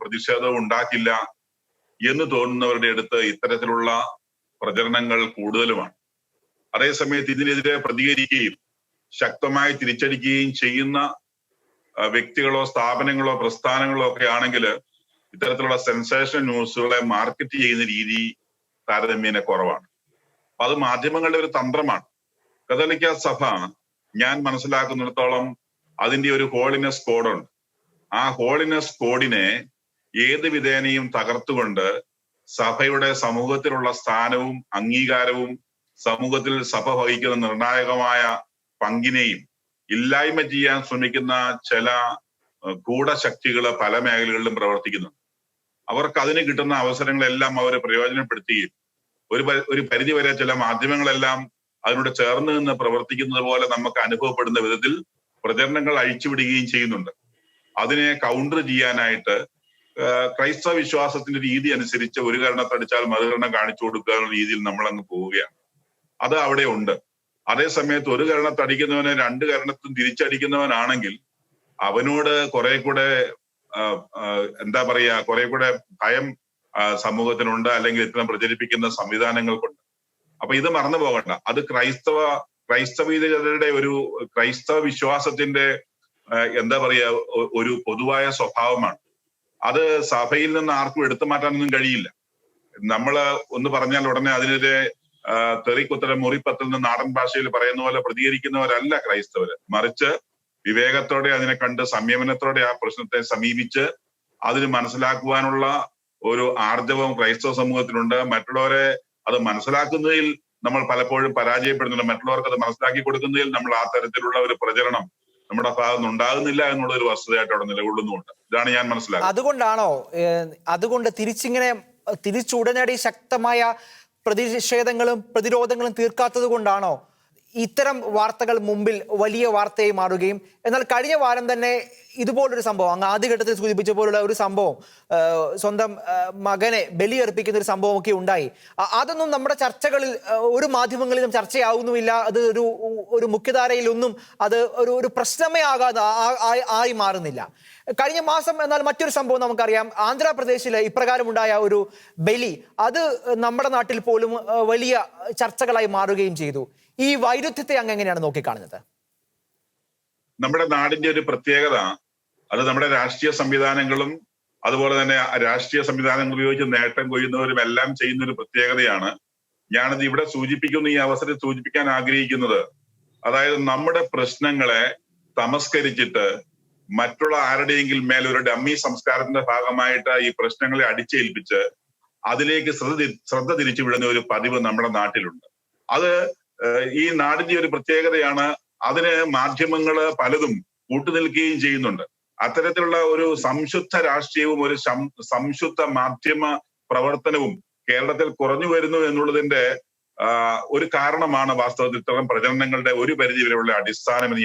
പ്രതിഷേധവും ഉണ്ടാക്കില്ല എന്ന് തോന്നുന്നവരുടെ അടുത്ത് ഇത്തരത്തിലുള്ള പ്രചരണങ്ങൾ കൂടുതലുമാണ്. അതേസമയത്ത് ഇതിനെതിരെ പ്രതികരിക്കുകയും ശക്തമായി തിരിച്ചടിക്കുകയും ചെയ്യുന്ന വ്യക്തികളോ സ്ഥാപനങ്ങളോ പ്രസ്ഥാനങ്ങളോ ഒക്കെ ആണെങ്കിൽ ഇത്തരത്തിലുള്ള സെൻസേഷൻ ന്യൂസുകളെ മാർക്കറ്റ് ചെയ്യുന്ന രീതി താരതമ്യേന കുറവാണ്. അത് മാധ്യമങ്ങളുടെ ഒരു തന്ത്രമാണ്. കത്തോലിക്ക സഭ ഞാൻ മനസ്സിലാക്കുന്നിടത്തോളം അതിന്റെ ഒരു ഹോളിനെസ് കോഡുണ്ട്. ആ ഹോളിനെസ് കോഡിനെ ഏത് വിധേനയും തകർത്തുകൊണ്ട് സഭയുടെ സമൂഹത്തിലുള്ള സ്ഥാനവും അംഗീകാരവും സമൂഹത്തിൽ സഭ വഹിക്കുന്ന നിർണായകമായ പങ്കിനെയും ഇല്ലായ്മ ചെയ്യാൻ ശ്രമിക്കുന്ന ചില ഗൂഢശക്തികൾ പല മേഖലകളിലും പ്രവർത്തിക്കുന്നുണ്ട്. അവർക്ക് അതിന് കിട്ടുന്ന അവസരങ്ങളെല്ലാം അവർ പ്രയോജനപ്പെടുത്തുകയും ഒരു പരിധിവരെ ചില മാധ്യമങ്ങളെല്ലാം അതിനോട് ചേർന്ന് നിന്ന് പ്രവർത്തിക്കുന്നത് പോലെ നമുക്ക് അനുഭവപ്പെടുന്ന വിധത്തിൽ പ്രചരണങ്ങൾ അഴിച്ചുവിടുകയും ചെയ്യുന്നുണ്ട്. അതിനെ കൗണ്ടർ ചെയ്യാനായിട്ട് ക്രൈസ്തവ വിശ്വാസത്തിന്റെ രീതി അനുസരിച്ച് ഒരു കരണത്തടിച്ചാൽ മറുകരണം കാണിച്ചു കൊടുക്കുക എന്ന രീതിയിൽ നമ്മൾ അങ്ങ് പോവുകയാണ്. അത് അവിടെ ഉണ്ട്. അതേസമയത്ത് ഒരു കരണത്തടിക്കുന്നവനെ 2 കരണത്തും തിരിച്ചടിക്കുന്നവനാണെങ്കിൽ അവനോട് കുറെ കൂടെ എന്താ പറയാ, കുറെ കൂടെ ഭയം സമൂഹത്തിനുണ്ട്, അല്ലെങ്കിൽ ഇത്തരം പ്രചരിപ്പിക്കുന്ന സംവിധാനങ്ങൾക്കുണ്ട്. അപ്പൊ ഇത് മറന്നു പോകണ്ട. അത് ക്രൈസ്തവീയതയുടെ ഒരു ക്രൈസ്തവ വിശ്വാസത്തിന്റെ എന്താ പറയാ ഒരു പൊതുവായ സ്വഭാവമാണ്. അത് സഭയിൽ നിന്ന് ആർക്കും എടുത്തു മാറ്റാനൊന്നും കഴിയില്ല. നമ്മള് ഒന്ന് പറഞ്ഞാൽ ഉടനെ അതിനെതിരെ തെറിക്കുത്തരം മുറിപ്പത്തിൽ നിന്ന് നാടൻ ഭാഷയിൽ പറയുന്ന പോലെ പ്രതികരിക്കുന്നവരല്ല ക്രൈസ്തവര്. മറിച്ച് വിവേകത്തോടെ അതിനെ കണ്ട് സംയമനത്തോടെ ആ പ്രശ്നത്തെ സമീപിച്ച് അതിന് മനസ്സിലാക്കുവാനുള്ള ഒരു ആർജവം ക്രൈസ്തവ സമൂഹത്തിനുണ്ട്. മറ്റുള്ളവരെ അത് മനസ്സിലാക്കുന്നതിൽ നമ്മൾ പലപ്പോഴും പരാജയപ്പെടുന്നുണ്ട്. മറ്റുള്ളവർക്ക് അത് മനസ്സിലാക്കി കൊടുക്കുന്നതിൽ നമ്മൾ ആ തരത്തിലുള്ള ഒരു പ്രചരണം നമ്മുടെ ഭാഗത്ത് ഉണ്ടാകുന്നില്ല എന്നുള്ള ഒരു വസ്തുതയായിട്ട് അവിടെ നിലകൊള്ളുന്നുണ്ട്. ഇതാണ് ഞാൻ മനസ്സിലാക്കുന്നത്. അതുകൊണ്ടാണോ അതുകൊണ്ട് തിരിച്ചുടനടി ശക്തമായ പ്രതിഷേധങ്ങളും പ്രതിരോധങ്ങളും തീർക്കാത്തത് കൊണ്ടാണോ ഇത്തരം വാർത്തകൾ മുമ്പിൽ വലിയ വാർത്തയായി മാറുകയും, എന്നാൽ കഴിഞ്ഞ വാരം തന്നെ ഇതുപോലൊരു സംഭവം, അങ്ങ് ആദ്യഘട്ടത്തിൽ സൂചിപ്പിച്ച പോലുള്ള ഒരു സംഭവം, സ്വന്തം മകനെ ബലിയർപ്പിക്കുന്ന ഒരു സംഭവമൊക്കെ ഉണ്ടായി. അതൊന്നും നമ്മുടെ ചർച്ചകളിൽ ഒരു മാധ്യമങ്ങളിലും ചർച്ചയാവുന്നുമില്ല. അത് ഒരു മുഖ്യധാരയിലൊന്നും അത് ഒരു പ്രശ്നമേ ആയി മാറുന്നില്ല. കഴിഞ്ഞ മാസം എന്നാൽ മറ്റൊരു സംഭവം നമുക്കറിയാം. ആന്ധ്രാപ്രദേശിൽ ഇപ്രകാരമുണ്ടായ ഒരു ബലി, അത് നമ്മുടെ നാട്ടിൽ പോലും വലിയ ചർച്ചകളായി മാറുകയും ചെയ്തു. ഈ വൈരുദ്ധ്യത്തെ അങ്ങ് എങ്ങനെയാണ് നോക്കിക്കാണുന്നത്? നമ്മുടെ നാടിന്റെ ഒരു പ്രത്യേകത അത് നമ്മുടെ രാഷ്ട്രീയ സംവിധാനങ്ങളും അതുപോലെ തന്നെ രാഷ്ട്രീയ സംവിധാനങ്ങൾ ഉപയോഗിച്ച് നേട്ടം കൊയ്യുന്നവരും എല്ലാം ചെയ്യുന്ന ഒരു പ്രത്യേകതയാണ്. ഞാനത് ഇവിടെ സൂചിപ്പിക്കുന്ന ഈ അവസരത്തിൽ സൂചിപ്പിക്കാൻ ആഗ്രഹിക്കുന്നത്, അതായത് നമ്മുടെ പ്രശ്നങ്ങളെ തമസ്കരിച്ചിട്ട് മറ്റുള്ള ആരുടെയെങ്കിലും മേൽ ഒരു ഡമ്മി സംസ്കാരത്തിന്റെ ഭാഗമായിട്ട് ഈ പ്രശ്നങ്ങളെ അടിച്ചേൽപ്പിച്ച് അതിലേക്ക് ശ്രദ്ധ തിരിച്ചു വിടുന്ന ഒരു പതിവ് നമ്മുടെ നാട്ടിലുണ്ട്. അത് ഈ നാടിന്റെ ഒരു പ്രത്യേകതയാണ്. അതിന് മാധ്യമങ്ങള് പലതും കൂട്ടുനിൽക്കുകയും ചെയ്യുന്നുണ്ട്. അത്തരത്തിലുള്ള ഒരു സംശുദ്ധ രാഷ്ട്രീയവും ഒരു സംശുദ്ധ മാധ്യമ പ്രവർത്തനവും കേരളത്തിൽ കുറഞ്ഞു വരുന്നു എന്നുള്ളതിന്റെ ഒരു കാരണമാണ് വാസ്തവത്തിൽ ഇത്തരം പ്രചരണങ്ങളുടെ ഒരു പരിധി വരെയുള്ള അടിസ്ഥാനമെന്ന്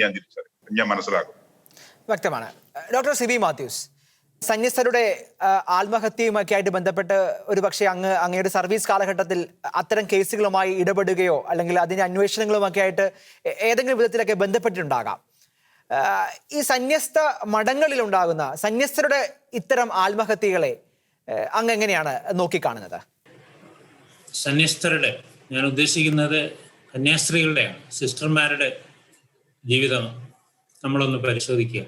ഞാൻ മനസ്സിലാക്കും. വ്യക്തമാണ്. ഡോക്ടർ സിബി മാത്യൂസ്, സന്യസ്തരുടെ ആത്മഹത്യയുമൊക്കെ ആയിട്ട് ബന്ധപ്പെട്ട് ഒരുപക്ഷെ അങ്ങയുടെ സർവീസ് കാലഘട്ടത്തിൽ അത്തരം കേസുകളുമായി ഇടപെടുകയോ അല്ലെങ്കിൽ അതിന്റെ അന്വേഷണങ്ങളുമൊക്കെ ആയിട്ട് ഏതെങ്കിലും വിധത്തിലൊക്കെ ബന്ധപ്പെട്ടിട്ടുണ്ടാകാം. ഈ സന്യസ്ത മഠങ്ങളിൽ ഉണ്ടാകുന്ന സന്യസ്തരുടെ ഇത്തരം ആത്മഹത്യകളെ അങ്ങ് എങ്ങനെയാണ് നോക്കിക്കാണുന്നത്? സന്യസ്തരുടെ, ഞാൻ ഉദ്ദേശിക്കുന്നത് കന്യാസ്ത്രീകളുടെയാണ്, സിസ്റ്റർമാരുടെ ജീവിതം നമ്മളൊന്ന് പരിശോധിക്കുക.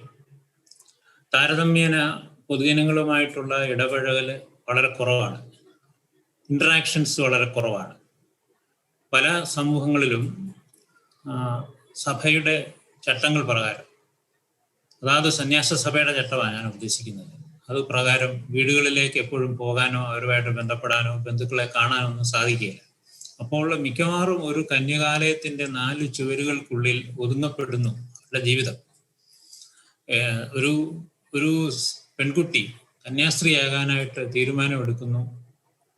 താരതമ്യേന പൊതുജനങ്ങളുമായിട്ടുള്ള ഇടപഴകൽ വളരെ കുറവാണ്, ഇൻട്രാക്ഷൻസ് വളരെ കുറവാണ്. പല സമൂഹങ്ങളിലും സഭയുടെ ചട്ടങ്ങൾ പ്രകാരം, അതായത് സന്യാസ സഭയുടെ ചട്ടമാണ് ഞാൻ ഉദ്ദേശിക്കുന്നത്, അത് പ്രകാരം വീടുകളിലേക്ക് എപ്പോഴും പോകാനോ അവരുമായിട്ട് ബന്ധപ്പെടാനോ ബന്ധുക്കളെ കാണാനോ ഒന്നും സാധിക്കുകയില്ല. അപ്പോൾ മിക്കവാറും ഒരു കന്യകാലയത്തിന്റെ 4 ചുവരുകൾക്കുള്ളിൽ ഒതുങ്ങപ്പെടുന്നു അവരുടെ ജീവിതം. ഒരു പെൺകുട്ടി കന്യാസ്ത്രീയാകാനായിട്ട് തീരുമാനമെടുക്കുന്നു.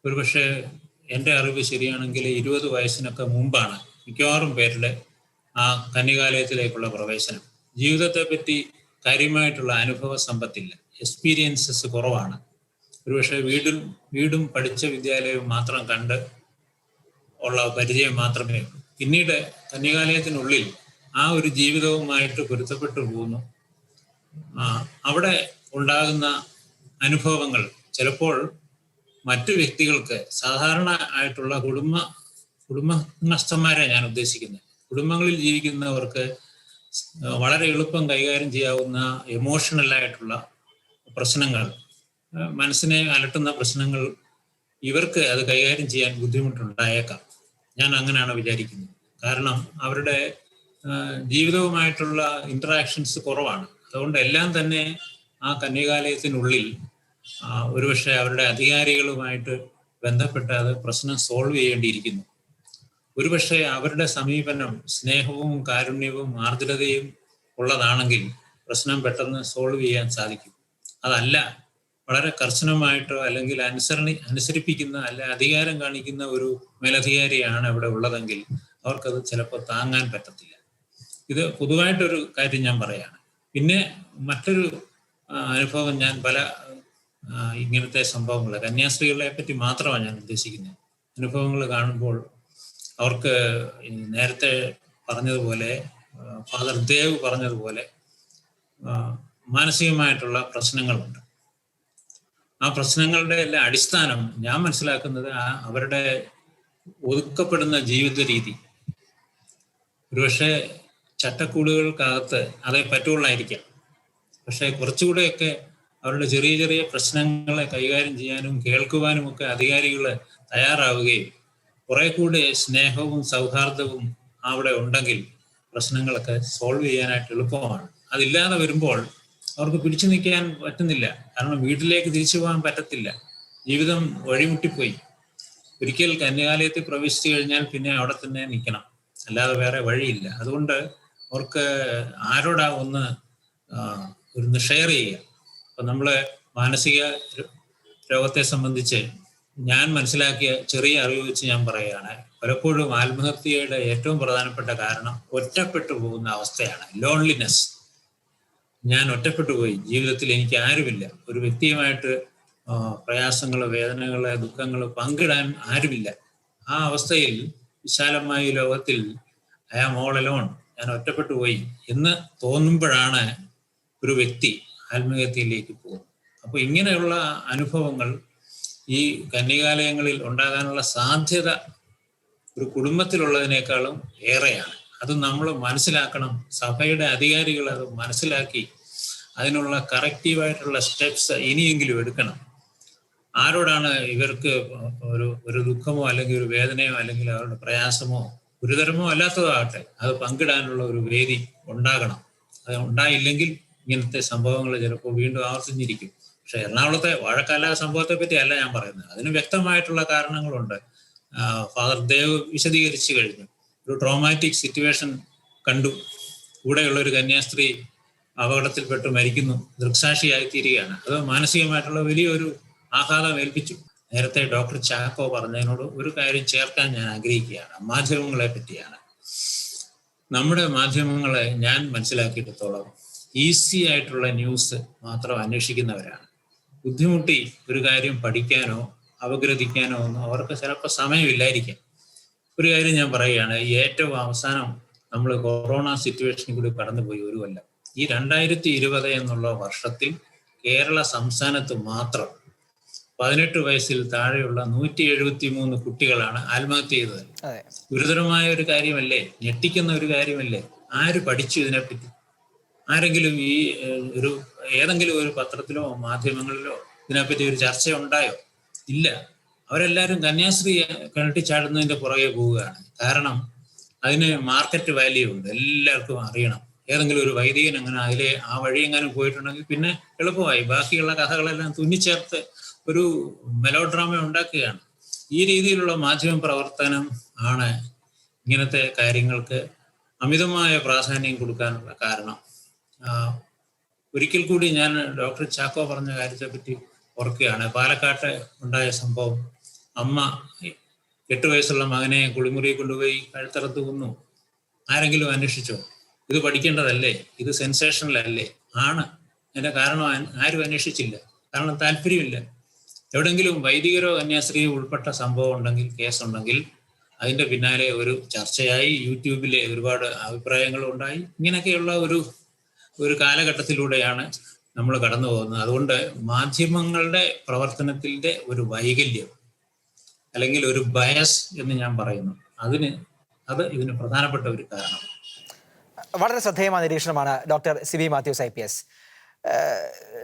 ഒരുപക്ഷെ എൻ്റെ അറിവ് ശരിയാണെങ്കിൽ 20 വയസ്സിനൊക്കെ മുമ്പാണ് മിക്കവാറും പേരുടെ ആ കന്യകാലയത്തിലേക്കുള്ള പ്രവേശനം. ജീവിതത്തെ പറ്റി കാര്യമായിട്ടുള്ള അനുഭവ സമ്പത്തില്ല, എക്സ്പീരിയൻസസ് കുറവാണ്. ഒരുപക്ഷെ വീടും പഠിച്ച വിദ്യാലയവും മാത്രം കണ്ട് ഉള്ള പരിചയം മാത്രമേ ഉള്ളൂ. പിന്നീട് കന്യകാലയത്തിനുള്ളിൽ ആ ഒരു ജീവിതവുമായിട്ട് പൊരുത്തപ്പെട്ടു പോകുന്നു. അവിടെ ഉണ്ടാകുന്ന അനുഭവങ്ങൾ ചിലപ്പോൾ മറ്റു വ്യക്തികൾക്ക്, സാധാരണ ആയിട്ടുള്ള കുടുംബസ്ഥന്മാരെ ഞാൻ ഉദ്ദേശിക്കുന്നത്, കുടുംബങ്ങളിൽ ജീവിക്കുന്നവർക്ക് വളരെ എളുപ്പം കൈകാര്യം ചെയ്യാവുന്ന എമോഷണലായിട്ടുള്ള പ്രശ്നങ്ങൾ, മനസ്സിനെ അലട്ടുന്ന പ്രശ്നങ്ങൾ, ഇവർക്ക് അത് കൈകാര്യം ചെയ്യാൻ ബുദ്ധിമുട്ടുണ്ടായേക്കാം. ഞാൻ അങ്ങനെയാണ് വിചാരിക്കുന്നത്. കാരണം അവരുടെ ജീവിതവുമായിട്ടുള്ള ഇന്ററാക്ഷൻസ് കുറവാണ്. അതുകൊണ്ട് എല്ലാം തന്നെ ആ കന്യകാലയത്തിനുള്ളിൽ ഒരുപക്ഷെ അവരുടെ അധികാരികളുമായിട്ട് ബന്ധപ്പെട്ട് അത് പ്രശ്നം സോൾവ് ചെയ്യേണ്ടിയിരിക്കുന്നു. ഒരുപക്ഷെ അവരുടെ സമീപനം സ്നേഹവും കാരുണ്യവും ആർദ്രതയും ഉള്ളതാണെങ്കിൽ പ്രശ്നം പെട്ടെന്ന് സോൾവ് ചെയ്യാൻ സാധിക്കും. അതല്ല, വളരെ കർശനമായിട്ടോ അല്ലെങ്കിൽ അനുസരിപ്പിക്കുന്ന അല്ല അധികാരം കാണിക്കുന്ന ഒരു മേലധികാരിയാണ് ഇവിടെ ഉള്ളതെങ്കിൽ അവർക്കത് ചിലപ്പോൾ താങ്ങാൻ പറ്റത്തില്ല. ഇത് പൊതുവായിട്ടൊരു കാര്യം ഞാൻ പറയാണ്. പിന്നെ മറ്റൊരു അനുഭവം, ഞാൻ പല ഇങ്ങനത്തെ സംഭവങ്ങൾ, കന്യാസ്ത്രീകളെ പറ്റി മാത്രമാണ് ഞാൻ ഉദ്ദേശിക്കുന്നത്, അനുഭവങ്ങൾ കാണുമ്പോൾ അവർക്ക് നേരത്തെ പറഞ്ഞതുപോലെ, ഫാദർ ദേവ് പറഞ്ഞതുപോലെ മാനസികമായിട്ടുള്ള പ്രശ്നങ്ങളുണ്ട്. ആ പ്രശ്നങ്ങളുടെ എല്ലാം അടിസ്ഥാനം ഞാൻ മനസ്സിലാക്കുന്നത് അവരുടെ ഒതുക്കപ്പെടുന്ന ജീവിത രീതി. ഒരുപക്ഷെ ചട്ടക്കൂടുകൾക്കകത്ത് അതേ പറ്റുള്ളായിരിക്കാം. പക്ഷെ കുറച്ചുകൂടെയൊക്കെ അവരുടെ ചെറിയ ചെറിയ പ്രശ്നങ്ങളെ കൈകാര്യം ചെയ്യാനും കേൾക്കുവാനും ഒക്കെ അധികാരികൾ തയ്യാറാവുകയും കുറെ കൂടെ സ്നേഹവും സൗഹാർദ്ദവും അവിടെ ഉണ്ടെങ്കിൽ പ്രശ്നങ്ങളൊക്കെ സോൾവ് ചെയ്യാനായിട്ട് എളുപ്പമാണ്. അതില്ലാതെ വരുമ്പോൾ അവർക്ക് പിടിച്ചു നിൽക്കാൻ പറ്റുന്നില്ല. കാരണം വീട്ടിലേക്ക് തിരിച്ചു പോകാൻ പറ്റത്തില്ല, ജീവിതം വഴിമുട്ടിപ്പോയി. ഒരിക്കൽ കന്യാലയത്തിൽ പ്രവേശിച്ചു കഴിഞ്ഞാൽ പിന്നെ അവിടെ തന്നെ നിൽക്കണം, അല്ലാതെ വേറെ വഴിയില്ല. അതുകൊണ്ട് അവർക്ക് ആരോടാ ഒന്ന് ഷെയർ ചെയ്യുക. അപ്പൊ നമ്മള് മാനസിക രോഗത്തെ സംബന്ധിച്ച് ഞാൻ മനസ്സിലാക്കിയ ചെറിയ അറിവ് വെച്ച് ഞാൻ പറയുകയാണ്, പലപ്പോഴും ആത്മഹത്യയുടെ ഏറ്റവും പ്രധാനപ്പെട്ട കാരണം ഒറ്റപ്പെട്ടു പോകുന്ന അവസ്ഥയാണ്, ലോൺലിനെസ്. ഞാൻ ഒറ്റപ്പെട്ടു പോയി, ജീവിതത്തിൽ എനിക്ക് ആരുമില്ല, ഒരു വ്യക്തിയുമായിട്ട് പ്രയാസങ്ങള്, വേദനകള്, ദുഃഖങ്ങള് പങ്കിടാൻ ആരുമില്ല. ആ അവസ്ഥയിൽ വിശാലമായ ലോകത്തിൽ ഐ ആം ഓൾ അലോൺ, ഞാൻ ഒറ്റപ്പെട്ടു പോയി എന്ന് തോന്നുമ്പോഴാണ് ഒരു വ്യക്തി ആത്മഹത്യയിലേക്ക് പോകും. അപ്പൊ ഇങ്ങനെയുള്ള അനുഭവങ്ങൾ ഈ കന്യകാലയങ്ങളിൽ ഉണ്ടാകാനുള്ള സാധ്യത ഒരു കുടുംബത്തിലുള്ളതിനേക്കാളും ഏറെയാണ്. അത് നമ്മൾ മനസ്സിലാക്കണം. സഭയുടെ അധികാരികൾ അത് മനസ്സിലാക്കി അതിനുള്ള കറക്റ്റീവായിട്ടുള്ള സ്റ്റെപ്സ് ഇനിയെങ്കിലും എടുക്കണം. ആരോടാണ് ഇവർക്ക് ഒരു ദുഃഖമോ അല്ലെങ്കിൽ ഒരു വേദനയോ അല്ലെങ്കിൽ അവരുടെ പ്രയാസമോ ഗുരുതരമോ അല്ലാത്തതോ ആകട്ടെ, അത് പങ്കിടാനുള്ള ഒരു വേദി ഉണ്ടാകണം. അത് ഉണ്ടായില്ലെങ്കിൽ ഇങ്ങനത്തെ സംഭവങ്ങൾ ചിലപ്പോൾ വീണ്ടും ആവർത്തിച്ചിരിക്കും. പക്ഷെ എറണാകുളത്തെ വാഴക്കാല സംഭവത്തെ പറ്റി അല്ല ഞാൻ പറയുന്നത്. അതിന് വ്യക്തമായിട്ടുള്ള കാരണങ്ങളുണ്ട്. ഫാദർ ദേവ് വിശദീകരിച്ചു കഴിഞ്ഞു. ഒരു ട്രോമാറ്റിക് സിറ്റുവേഷൻ കണ്ടു. കൂടെയുള്ള ഒരു കന്യാസ്ത്രീ അപകടത്തിൽപ്പെട്ട് മരിക്കുന്നു, ദൃക്സാക്ഷിയായിത്തീരുകയാണ്. അത് മാനസികമായിട്ടുള്ള വലിയൊരു ആഘാതം ഏൽപ്പിച്ചു. നേരത്തെ ഡോക്ടർ ചാക്കോ പറഞ്ഞതിനോട് ഒരു കാര്യം ചേർക്കാൻ ഞാൻ ആഗ്രഹിക്കുകയാണ്. മാധ്യമങ്ങളെ പറ്റിയാണ്. നമ്മുടെ മാധ്യമങ്ങളെ ഞാൻ മനസ്സിലാക്കിയിടത്തോളം ഈസി ആയിട്ടുള്ള ന്യൂസ് മാത്രം അന്വേഷിക്കുന്നവരാണ്. ബുദ്ധിമുട്ടി ഒരു കാര്യം പഠിക്കാനോ അപഗ്രഥിക്കാനോ ഒന്നും അവർക്ക് ചിലപ്പോൾ സമയമില്ലായിരിക്കാം. ഒരു കാര്യം ഞാൻ പറയുകയാണ്, ഏറ്റവും അവസാനം നമ്മൾ കൊറോണ സിറ്റുവേഷനിൽ കൂടി കടന്നുപോയി ഒരു കൊല്ലം. ഈ 2020 എന്നുള്ള വർഷത്തിൽ കേരള സംസ്ഥാനത്ത് മാത്രം 18 വയസ്സിൽ താഴെയുള്ള 173 കുട്ടികളാണ് ആത്മഹത്യ ചെയ്തത്. ഗുരുതരമായ ഒരു കാര്യമല്ലേ? ഞെട്ടിക്കുന്ന ഒരു കാര്യമല്ലേ? ആര് പഠിച്ചു ഇതിനെപ്പറ്റി? ആരെങ്കിലും ഈ ഏതെങ്കിലും ഒരു പത്രത്തിലോ മാധ്യമങ്ങളിലോ ഇതിനെപ്പറ്റി ഒരു ചർച്ച ഉണ്ടായോ? ഇല്ല. അവരെല്ലാവരും കന്യാസ്ത്രീ കിണറ്റിച്ചാടുന്നതിന്റെ പുറകെ പോവുകയാണ്. കാരണം അതിന് മാർക്കറ്റ് വാല്യൂ ഉണ്ട്, എല്ലാവർക്കും അറിയണം. ഏതെങ്കിലും ഒരു വൈദികൻ അങ്ങനെ ആ വഴി എങ്ങാനും പോയിട്ടുണ്ടെങ്കിൽ പിന്നെ എളുപ്പമായി ബാക്കിയുള്ള കഥകളെല്ലാം തുന്നിച്ചേർത്ത് ഒരു മെലോ ഡ്രാമ ഉണ്ടാക്കുകയാണ്. ഈ രീതിയിലുള്ള മാധ്യമ പ്രവർത്തനം ആണ് ഇങ്ങനത്തെ കാര്യങ്ങൾക്ക് അമിതമായ പ്രാധാന്യം കൊടുക്കാനുള്ള കാരണം. ഒരിക്കൽ കൂടി ഞാൻ ഡോക്ടർ ചാക്കോ പറഞ്ഞ കാര്യത്തെ പറ്റി ഓർക്കുകയാണ്. പാലക്കാട്ട് ഉണ്ടായ സംഭവം. അമ്മ 8 വയസ്സുള്ള മകനെ കുളിമുറി കൊണ്ടുപോയി കഴുത്തറത്ത് കൊന്നു. ആരെങ്കിലും അന്വേഷിച്ചോ? ഇത് പഠിക്കേണ്ടതല്ലേ? ഇത് സെൻസേഷണലല്ലേ? ആണ്. അതിന്റെ കാരണം ആരും അന്വേഷിച്ചില്ല. കാരണം താല്പര്യമില്ല. എവിടെങ്കിലും വൈദികരോ കന്യാസ്ത്രീയോ ഉൾപ്പെട്ട സംഭവം ഉണ്ടെങ്കിൽ, കേസുണ്ടെങ്കിൽ അതിന്റെ പിന്നാലെ ഒരു ചർച്ചയായി, യൂട്യൂബിലെ ഒരുപാട് അഭിപ്രായങ്ങളും ഉണ്ടായി. ഇങ്ങനെയൊക്കെയുള്ള ഒരു കാലഘട്ടത്തിലൂടെയാണ് നമ്മൾ കടന്നു പോകുന്നത്. അതുകൊണ്ട് മാധ്യമങ്ങളുടെ പ്രവർത്തനത്തിന്റെ ഒരു വൈകല്യം അല്ലെങ്കിൽ ഒരു ബയസ് എന്ന് ഞാൻ പറയുന്നു, അത് ഇതിന് പ്രധാനപ്പെട്ട ഒരു കാരണം. വളരെ ശ്രദ്ധേയമായ നിരീക്ഷണമാണ് doctor Sibi Mathews IPS.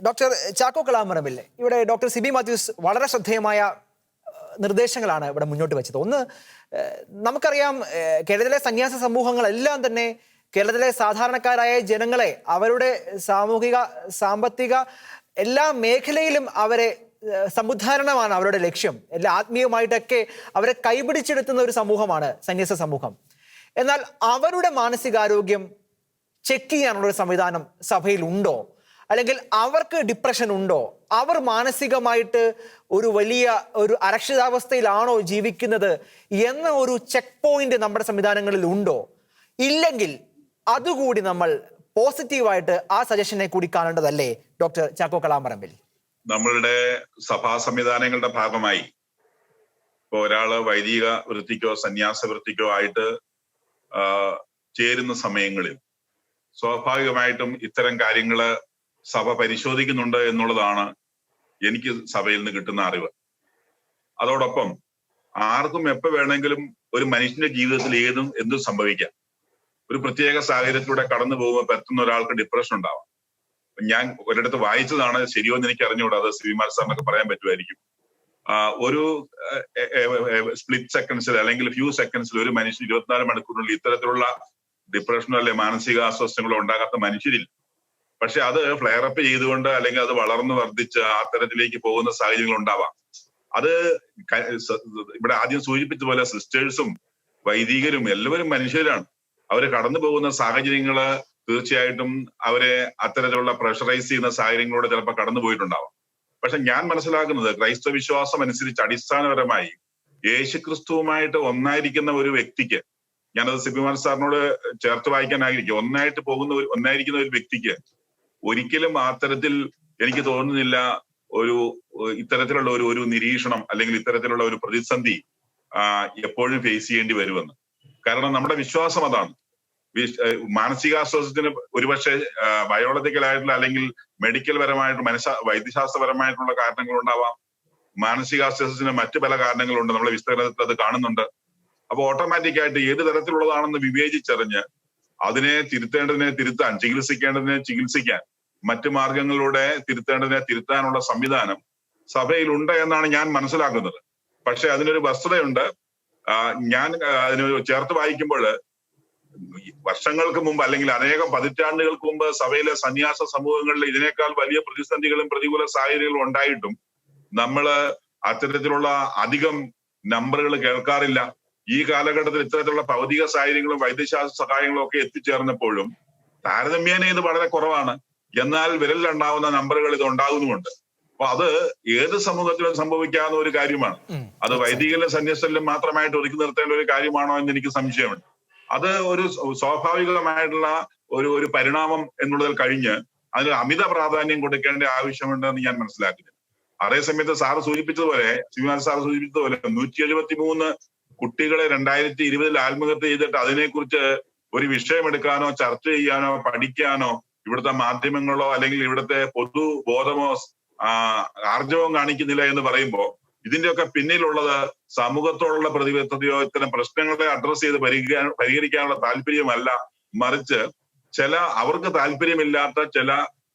Doctor Chacko Kalamparambil, ഇവിടെ ഡോക്ടർ സിബി മാത്യൂസ് വളരെ ശ്രദ്ധേയമായ നിർദ്ദേശങ്ങളാണ് ഇവിടെ മുന്നോട്ട് വെച്ചത്. ഒന്ന്, നമുക്കറിയാം കേരളത്തിലെ സന്യാസ സമൂഹങ്ങളെല്ലാം തന്നെ കേരളത്തിലെ സാധാരണക്കാരായ ജനങ്ങളെ അവരുടെ സാമൂഹിക സാമ്പത്തിക എല്ലാ മേഖലയിലും അവരെ സമുദ്ധാരണമാണ് അവരുടെ ലക്ഷ്യം. എല്ലാ ആത്മീയമായിട്ടൊക്കെ അവരെ കൈപിടിച്ചെടുത്തുന്ന ഒരു സമൂഹമാണ് സന്യാസ സമൂഹം. എന്നാൽ അവരുടെ മാനസികാരോഗ്യം ചെക്ക് ചെയ്യാനുള്ളൊരു സംവിധാനം സഭയിൽ ഉണ്ടോ? അല്ലെങ്കിൽ അവർക്ക് ഡിപ്രഷൻ ഉണ്ടോ? അവർ മാനസികമായിട്ട് ഒരു വലിയ ഒരു അരക്ഷിതാവസ്ഥയിലാണോ ജീവിക്കുന്നത് എന്ന ഒരു ചെക്ക് പോയിന്റ് നമ്മുടെ സംവിധാനങ്ങളിൽ ഉണ്ടോ? ഇല്ലെങ്കിൽ അതുകൂടി നമ്മൾ പോസിറ്റീവായിട്ട് ആ സജഷനെ കൂടി കാണേണ്ടതല്ലേ ഡോക്ടർ ചാക്കോ കളാമറമ്പിൽ? നമ്മളുടെ സഭാ സംവിധാനങ്ങളുടെ ഭാഗമായി ഇപ്പൊ ഒരാള് വൈദിക വൃത്തിക്കോ സന്യാസ വൃത്തിക്കോ ആയിട്ട് ചേരുന്ന സമയങ്ങളിൽ സ്വാഭാവികമായിട്ടും ഇത്തരം കാര്യങ്ങള് സഭ പരിശോധിക്കുന്നുണ്ട് എന്നുള്ളതാണ് എനിക്ക് സഭയിൽ നിന്ന് കിട്ടുന്ന അറിവ്. അതോടൊപ്പം ആർക്കും എപ്പോ വേണമെങ്കിലും ഒരു മനുഷ്യന്റെ ജീവിതത്തിൽ എന്തും സംഭവിക്കാം. ഒരു പ്രത്യേക സാഹചര്യത്തിലൂടെ കടന്നു പോകുമ്പോൾ പറ്റുന്ന ഒരാൾക്ക് ഡിപ്രഷൻ ഉണ്ടാവാം. ഞാൻ ഒരിടത്ത് വായിച്ചതാണ്, ശരിയോ എന്ന് എനിക്ക് അറിഞ്ഞുകൂടാ, അത് ശ്രീമാർ സാറിനൊക്കെ പറയാൻ പറ്റുമായിരിക്കും. ഒരു സ്പ്ലിറ്റ് സെക്കൻഡ്സിൽ അല്ലെങ്കിൽ ഫ്യൂ സെക്കൻഡ്സിൽ ഒരു മനുഷ്യൻ 24 മണിക്കൂറിനുള്ളിൽ ഇത്തരത്തിലുള്ള ഡിപ്രഷനോ അല്ലെ മാനസിക അസ്വസ്ഥങ്ങളോ ഉണ്ടാകാത്ത മനുഷ്യരില്ല. പക്ഷെ അത് ഫ്ലെയർ അപ്പ് ചെയ്തുകൊണ്ട് അല്ലെങ്കിൽ അത് വളർന്നു വർദ്ധിച്ച് ആ തരത്തിലേക്ക് പോകുന്ന സാഹചര്യങ്ങൾ ഉണ്ടാവാം. അത് ഇവിടെ ആദ്യം സൂചിപ്പിച്ച പോലെ സിസ്റ്റേഴ്സും വൈദികരും എല്ലാവരും മനുഷ്യരാണ്. അവര് കടന്നു പോകുന്ന സാഹചര്യങ്ങള് തീർച്ചയായിട്ടും അവരെ അത്തരത്തിലുള്ള പ്രഷറൈസ് ചെയ്യുന്ന സാഹചര്യങ്ങളിലൂടെ ചിലപ്പോൾ കടന്നു പോയിട്ടുണ്ടാവാം. പക്ഷെ ഞാൻ മനസ്സിലാക്കുന്നത് ക്രൈസ്തവ വിശ്വാസം അനുസരിച്ച് അടിസ്ഥാനപരമായി യേശുക്രിസ്തുവുമായിട്ട് ഒന്നായിരിക്കുന്ന ഒരു വ്യക്തിക്ക്, ഞാനത് സിബിമാൻ സാറിനോട് ചേർത്ത് വായിക്കാൻ ആഗ്രഹിക്കും, ഒന്നായിരിക്കുന്ന ഒരു വ്യക്തിക്ക് ഒരിക്കലും അത്തരത്തിൽ എനിക്ക് തോന്നുന്നില്ല ഇത്തരത്തിലുള്ള ഒരു നിരീക്ഷണം അല്ലെങ്കിൽ ഇത്തരത്തിലുള്ള ഒരു പ്രതിസന്ധി എപ്പോഴും ഫേസ് ചെയ്യേണ്ടി വരുമെന്ന്. കാരണം നമ്മുടെ വിശ്വാസം അതാണ്. മാനസികാസ്വാസ്ഥത്തിന് ഒരുപക്ഷെ ബയോളജിക്കൽ ആയിട്ടുള്ള അല്ലെങ്കിൽ മെഡിക്കൽ പരമായിട്ട് വൈദ്യശാസ്ത്രപരമായിട്ടുള്ള കാരണങ്ങൾ ഉണ്ടാവാം. മാനസികാസ്വാസ്ഥത്തിന് മറ്റു പല കാരണങ്ങളുണ്ട്, നമ്മുടെ വിസ്തരണത്തിൽ അത് കാണുന്നുണ്ട്. അപ്പൊ ഓട്ടോമാറ്റിക് ആയിട്ട് ഏത് തരത്തിലുള്ളതാണെന്ന് വിവേചിച്ചറിഞ്ഞ് അതിനെ തിരുത്തേണ്ടതിനെ തിരുത്താൻ, ചികിത്സിക്കേണ്ടതിനെ ചികിത്സിക്കാൻ മറ്റു മാർഗങ്ങളിലൂടെ തിരുത്തേണ്ടതിനെ തിരുത്താനുള്ള സംവിധാനം സഭയിലുണ്ട് എന്നാണ് ഞാൻ മനസ്സിലാക്കുന്നത്. പക്ഷെ അതിനൊരു വസ്തുതയുണ്ട്. ഞാൻ അതിന് ചേർത്ത് വായിക്കുമ്പോൾ വർഷങ്ങൾക്ക് മുമ്പ് അല്ലെങ്കിൽ അനേകം പതിറ്റാണ്ടുകൾക്ക് മുമ്പ് സഭയിലെ സന്യാസ സമൂഹങ്ങളിൽ ഇതിനേക്കാൾ വലിയ പ്രതിസന്ധികളും പ്രതികൂല സാഹചര്യങ്ങളും ഉണ്ടായിട്ടും നമ്മള് അത്തരത്തിലുള്ള അധികം നമ്പറുകൾ കേൾക്കാറില്ല. ഈ കാലഘട്ടത്തിൽ ഇത്തരത്തിലുള്ള ഭൗതിക സാഹചര്യങ്ങളും വൈദ്യശാസ്ത്ര സഹായങ്ങളും ഒക്കെ എത്തിച്ചേർന്നപ്പോഴും താരതമ്യേന ഇത് വളരെ കുറവാണ്. എന്നാൽ വിരലിലുണ്ടാവുന്ന നമ്പറുകൾ ഇത് ഉണ്ടാകുന്നുമുണ്ട്. അപ്പൊ അത് ഏത് സമൂഹത്തിലും സംഭവിക്കാവുന്ന ഒരു കാര്യമാണ്. അത് വൈദികരിലും സന്യസ്തരിലും മാത്രമായിട്ട് ഒതുക്കി നിർത്തേണ്ട ഒരു കാര്യമാണോ എന്ന് എനിക്ക് സംശയമുണ്ട്. അത് ഒരു സ്വാഭാവികമായിട്ടുള്ള ഒരു പരിണാമം എന്നുള്ളതിൽ കഴിഞ്ഞ് അതിന് അമിത പ്രാധാന്യം കൊടുക്കേണ്ട ആവശ്യമുണ്ടെന്ന് ഞാൻ മനസ്സിലാക്കുന്നു. അതേസമയത്ത് സാറ് സൂചിപ്പിച്ചതുപോലെ, ശ്രീമാൻ സാർ സൂചിപ്പിച്ചതുപോലെ 173 കുട്ടികളെ 2020 ആത്മഹത്യ ചെയ്തിട്ട് അതിനെക്കുറിച്ച് ഒരു വിഷയമെടുക്കാനോ ചർച്ച ചെയ്യാനോ പഠിക്കാനോ ഇവിടുത്തെ മാധ്യമങ്ങളോ അല്ലെങ്കിൽ ഇവിടുത്തെ പൊതുബോധമോ ആർജവം കാണിക്കുന്നില്ല എന്ന് പറയുമ്പോൾ ഇതിന്റെയൊക്കെ പിന്നിലുള്ളത് സമൂഹത്തോടുള്ള പ്രതിബദ്ധതയോ ഇത്തരം പ്രശ്നങ്ങളെ അഡ്രസ് ചെയ്ത് പരിഹരിക്കാനുള്ള താല്പര്യമല്ല, മറിച്ച് അവർക്ക് താല്പര്യമില്ലാത്ത ചില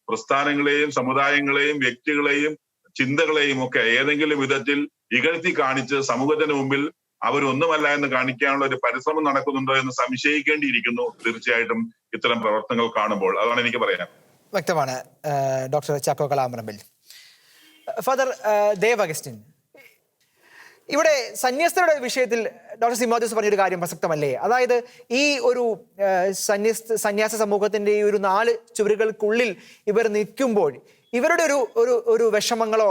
പ്രസ്ഥാനങ്ങളെയും സമുദായങ്ങളെയും വ്യക്തികളെയും ചിന്തകളെയും ഒക്കെ ഏതെങ്കിലും വിധത്തിൽ ഇകഴ്ത്തി കാണിച്ച് സമൂഹത്തിന് മുമ്പിൽ അവരൊന്നുമല്ല എന്ന് കാണിക്കാനുള്ള ഒരു പരിശ്രമം നടക്കുന്നുണ്ടോ എന്ന് സംശയിക്കേണ്ടിയിരിക്കുന്നു. തീർച്ചയായിട്ടും ഇത്തരം പ്രവർത്തനങ്ങൾ കാണുമ്പോൾ അതാണ് എനിക്ക് പറയാൻ. വ്യക്തമാണ്. ഡോക്ടർ ചാക്കോ കളാമ്പറമ്പിൽ. ഫാദർ ദേവ് അഗസ്റ്റിൻ, ഇവിടെ സന്യസ്തരുടെ വിഷയത്തിൽ ഡോക്ടർ സിമാദോസ് പറഞ്ഞൊരു കാര്യം പ്രസക്തമല്ലേ? അതായത് ഈ ഒരു സന്യാസ സമൂഹത്തിന്റെ ഈ ഒരു 4 ചുവരുകൾക്കുള്ളിൽ ഇവർ നിൽക്കുമ്പോൾ ഇവരുടെ ഒരു വിഷമങ്ങളോ